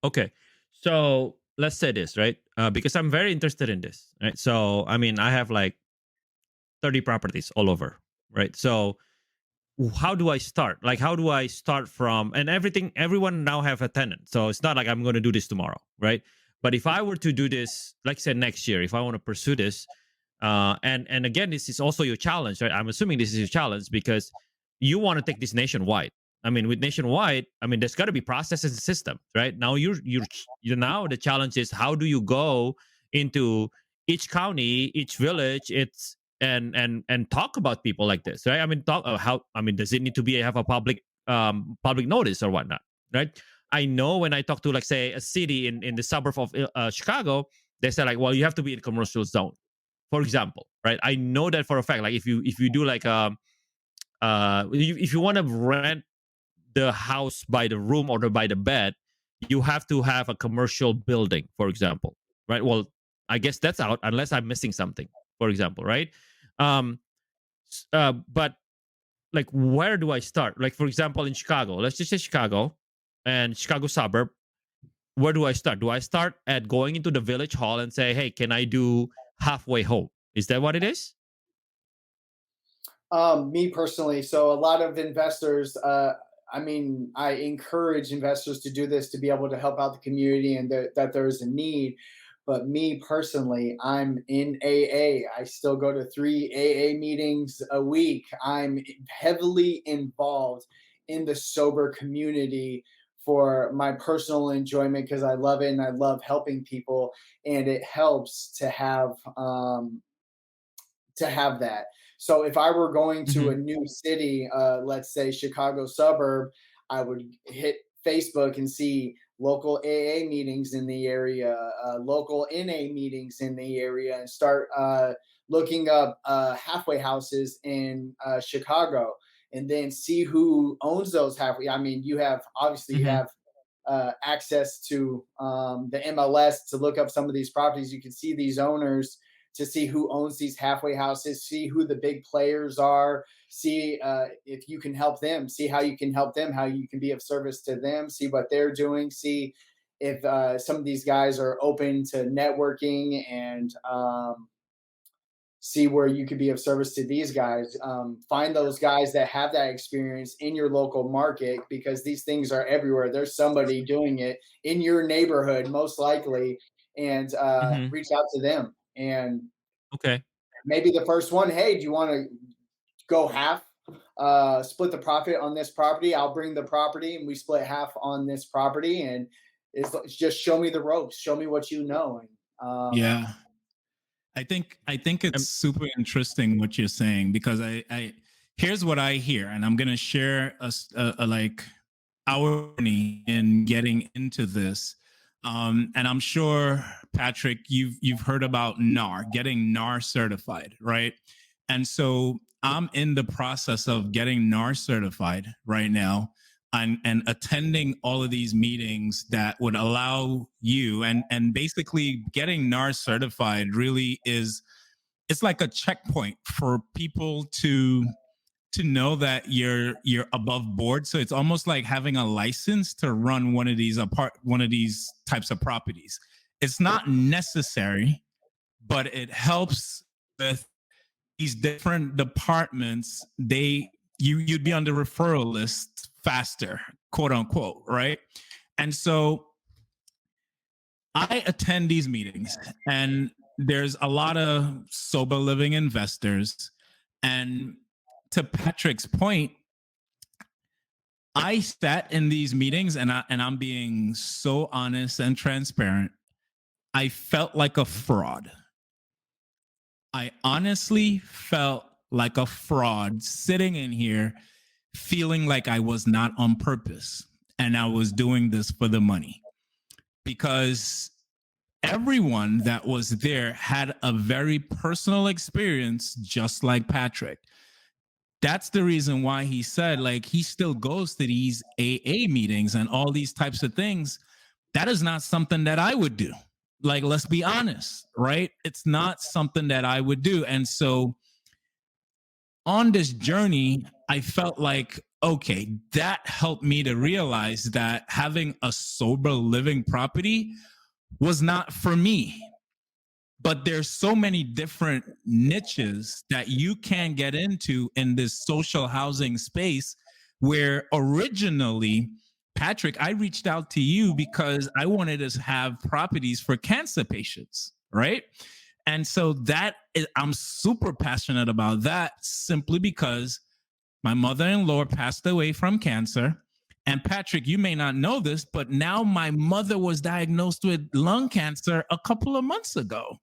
Okay, so let's say this, right? Because I'm very interested in this, right? So, I mean, I have like 30 properties all over, right? So, how do I start? Like, how do I start from and everything? Everyone now have a tenant, so it's not like I'm going to do this tomorrow, right? But if I were to do this, like say next year, if I want to pursue this, and again, this is also your challenge, right? I'm assuming this is your challenge because you want to take this nationwide. I mean, with nationwide, I mean, there's got to be processes and systems, right? Now you're now the challenge is how do you go into each county, each village, it's and talk about people like this, right? I mean, talk how I mean, does it need to be have a public notice or whatnot, right? I know when I talk to like say a city in the suburb of Chicago, they say like, well, you have to be in a commercial zone, for example, right? I know that for a fact. Like if you do like if you want to rent the house by the room or by the bed, you have to have a commercial building, for example, right? Well, I guess that's out unless I'm missing something, for example, right? Um, but like, where do I start? Like, for example, in Chicago, let's just say Chicago and Chicago suburb. Where do I start? Do I start at going into the village hall and say, hey, can I do halfway home? Is that what it is? Me personally, so a lot of investors, I mean, I encourage investors to do this to be able to help out the community and that there's a need. But me personally, I'm in AA. I still go to 3 AA meetings a week. I'm heavily involved in the sober community for my personal enjoyment because I love it and I love helping people. And it helps to have that. So if I were going to a Hmm. new city, let's say Chicago suburb, I would hit Facebook and see local AA meetings in the area, local NA meetings in the area, and start looking up halfway houses in Chicago, and then see who owns those halfway. I mean, you have obviously you Hmm. have access to the MLS to look up some of these properties. You can see these owners to see who owns these halfway houses, see who the big players are, see if you can help them, see how you can help them, how you can be of service to them, see what they're doing, see if some of these guys are open to networking and see where you could be of service to these guys. Find those guys that have that experience in your local market because these things are everywhere. There's somebody doing it in your neighborhood, most likely, and Hmm. reach out to them. And Okay. maybe the first one, hey, do you want to go half? Split the profit on this property. I'll bring the property and we split half on this property. And it's just show me the ropes, show me what you know. And Yeah. I think it's Um, super interesting what you're saying because I here's what I hear, and I'm gonna share a like our journey in getting into this. And I'm sure Patrick, you've heard about NAR, getting NAR certified, right? And so I'm in the process of getting NAR certified right now and attending all of these meetings that would allow you and basically getting NAR certified really is it's like a checkpoint for people to know that you're above board. So it's almost like having a license to run one of these types of properties. It's not necessary, but it helps with these different departments. You'd be on the referral list faster, quote unquote, right? And so I attend these meetings, and there's a lot of sober living investors. And to Patrick's point, I sat in these meetings, and I'm being so honest and transparent. I felt like a fraud. I honestly felt like a fraud sitting in here, feeling like I was not on purpose and I was doing this for the money because everyone that was there had a very personal experience, just like Patrick. That's the reason why he said, like, he still goes to these AA meetings and all these types of things. That is not something that I would do. Like, let's be honest, right? It's not something that I would do. And so on this journey, I felt like, okay, that helped me to realize that having a sober living property was not for me. But there's so many different niches that you can get into in this social housing space where originally, Patrick, I reached out to you because I wanted to have properties for cancer patients, right? And so I'm super passionate about that simply because my mother-in-law passed away from cancer. And Patrick, you may not know this, but now my mother was diagnosed with lung cancer a couple of months ago.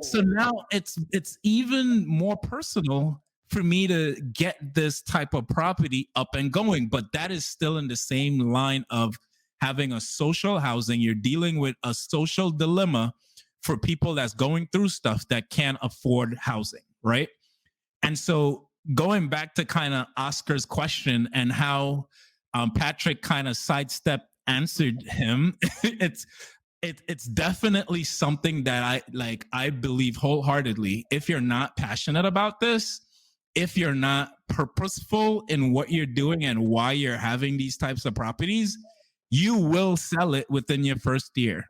So oh, now it's even more personal for me to get this type of property up and going, but that is still in the same line of having a social housing. You're dealing with a social dilemma for people that's going through stuff that can't afford housing, right? And so going back to kind of Oscar's question and how Patrick kind of sidestep answered him, it's it's definitely something that I believe wholeheartedly. If you're not passionate about this, if you're not purposeful in what you're doing and why you're having these types of properties, you will sell it within your first year.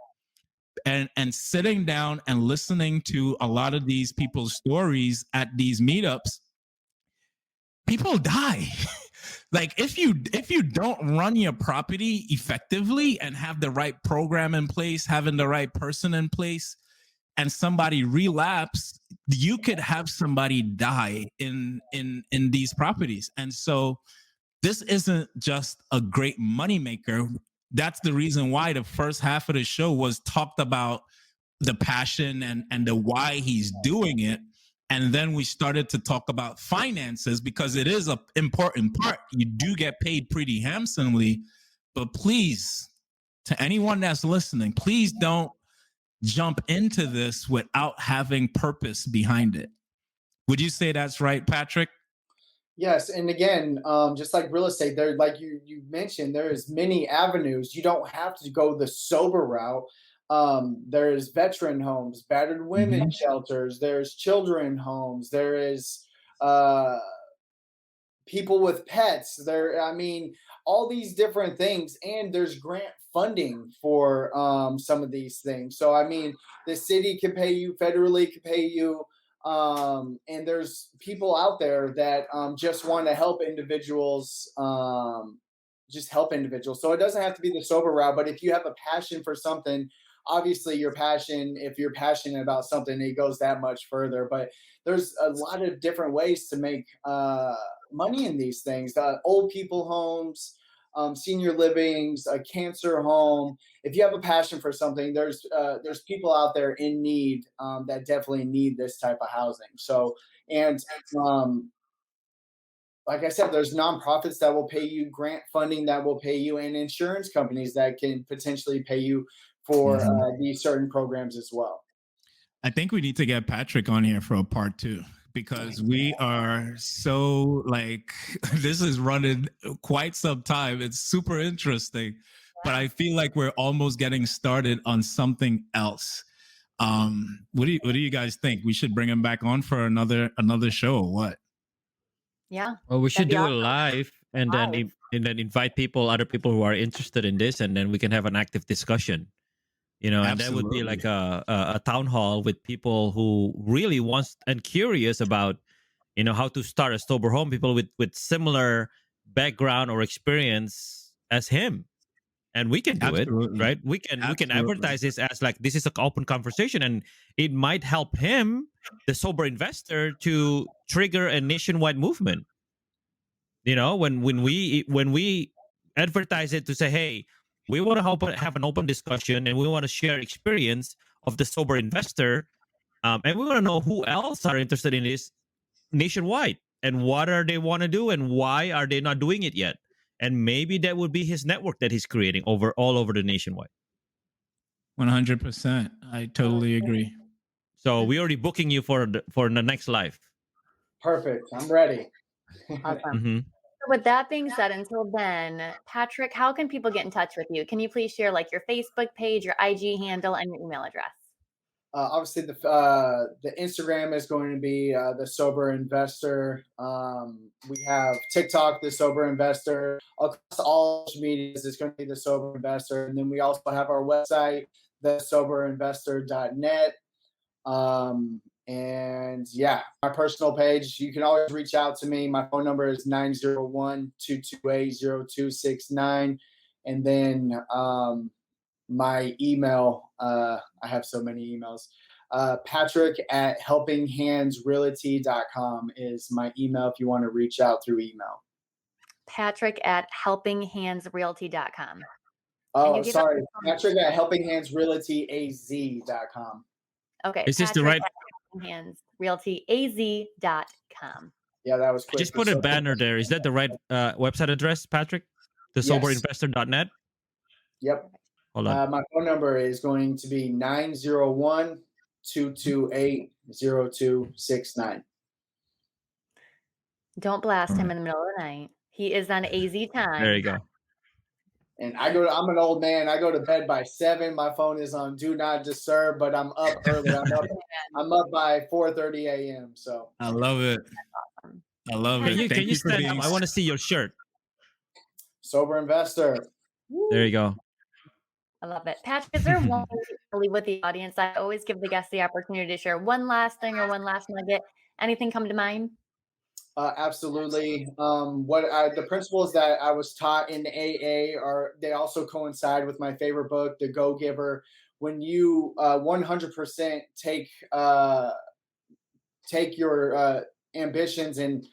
And sitting down and listening to a lot of these people's stories at these meetups, people die. Like if you don't run your property effectively and have the right program in place, having the right person in place, and somebody relapse, you could have somebody die in these properties. And so this isn't just a great moneymaker. That's the reason why the first half of the show was talked about the passion and the why he's doing it. And then we started to talk about finances because it is an important part. You do get paid pretty handsomely, but please, to anyone that's listening, please don't jump into this without having purpose behind it. Would you say that's right, Patrick? Yes, and again, just like real estate, there, like you mentioned, there's many avenues. You don't have to go the sober route. There's veteran homes, battered women shelters. There's children homes. There is uh, people with pets. There, I mean, all these different things, and there's grant funding for some of these things. So, I mean, the city can pay you, federally can pay you, and there's people out there that just want to help individuals. Just help individuals. So it doesn't have to be the sober route, but if you have a passion for something, obviously your passion, if you're passionate about something, it goes that much further. But there's a lot of different ways to make money in these things. Old people homes, senior livings, a cancer home. If you have a passion for something, there's people out there in need that definitely need this type of housing. So and um, like I said, there's nonprofits that will pay you, grant funding that will pay you, and insurance companies that can potentially pay you for these certain programs as well. I think we need to get Patrick on here for a part 2 because we are so like this is running quite some time. It's super interesting, but I feel like we're almost getting started on something else. What do you guys think? We should bring him back on for another show or what? Yeah. Well, we That'd should be do it awesome. live and then Live. and then invite other people who are interested in this, and then we can have an active discussion. And that would be Absolutely. like a town hall with people who really wants and curious about how to start a sober home, people with similar background or experience as him, and we can do it, Absolutely. right? We can Absolutely. advertise this as like this is an open conversation, and it might help him, the sober investor, to trigger a nationwide movement. When we advertise it to say, hey, we want to have an open discussion, and we want to share experience of the sober investor, and we want to know who else are interested in this nationwide, and what are they want to do, and why are they not doing it yet, and maybe that would be his network that he's creating all over the nationwide. 100%. I totally agree. So we already booking you for the next live. Perfect. I'm ready. Awesome. Mm-hmm. So with that being said, until then, Patrick, how can people get in touch with you? Can you please share like your Facebook page, your IG handle, and your email address? Obviously, the Instagram is going to be the Sober Investor. We have TikTok, the Sober Investor. Across all social medias, it's going to be the Sober Investor. And then we also have our website, thesoberinvestor.net. And yeah, my personal page, you can always reach out to me. My phone number is 901-228-0269. And then my email, I have so many emails. Patrick at helpinghandsrealty.com is my email if you want to reach out through email. Patrick at helpinghandsrealty.com. Oh, sorry. Patrick at helpinghandsrealtyaz.com. Okay. Is this the Patrick right? at helpinghandsrealtyaz.com. Yeah, that was I quick. just put a banner there. Is that the right website address, Patrick? Thesoberinvestor.net? Yep. Hold on. My phone number is going to be 901-228-0269. Don't blast him in the middle of the night. He is on AZ time. There you go. And I'm an old man. I go to bed by 7. My phone is on do not disturb, but I'm up early. I'm up by 4:30 a.m. So I love it. I love Can it. you Thank you for stand being up? I want to see your shirt. sober investor. There you go. I love it. Patrick, is there one thing to leave with the audience? I always give the guests the opportunity to share one last thing or one last nugget. Anything come to mind? Absolutely. The principles that I was taught in AA they also coincide with my favorite book, The Go Giver. When you 100% take your ambitions and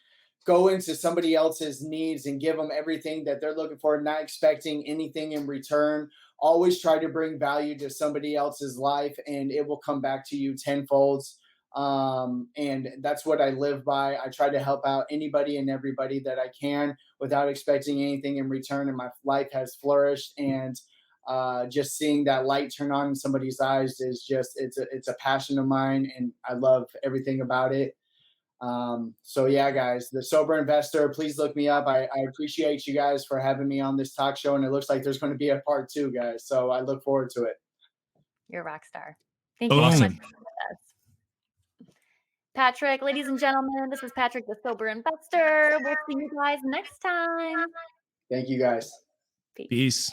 go into somebody else's needs and give them everything that they're looking for, not expecting anything in return. Always try to bring value to somebody else's life, and it will come back to you tenfold. And that's what I live by. I try to help out anybody and everybody that I can without expecting anything in return. And my life has flourished. And just seeing that light turn on in somebody's eyes is it's a passion of mine, and I love everything about it. So yeah, guys, the sober investor, please look me up. I appreciate you guys for having me on this talk show, and it looks like there's going to be a part 2, guys. So I look forward to it. You're a rock star. Thank you so much Awesome. for being with us. Patrick, ladies and gentlemen, this is Patrick, the sober investor. We'll see you guys next time. Thank you, guys. Peace.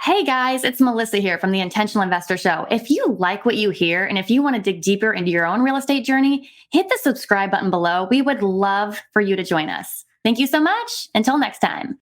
Hey guys, it's Melissa here from the Intentional Investor Show. If you like what you hear and if you want to dig deeper into your own real estate journey, hit the subscribe button below. We would love for you to join us. Thank you so much. Until next time.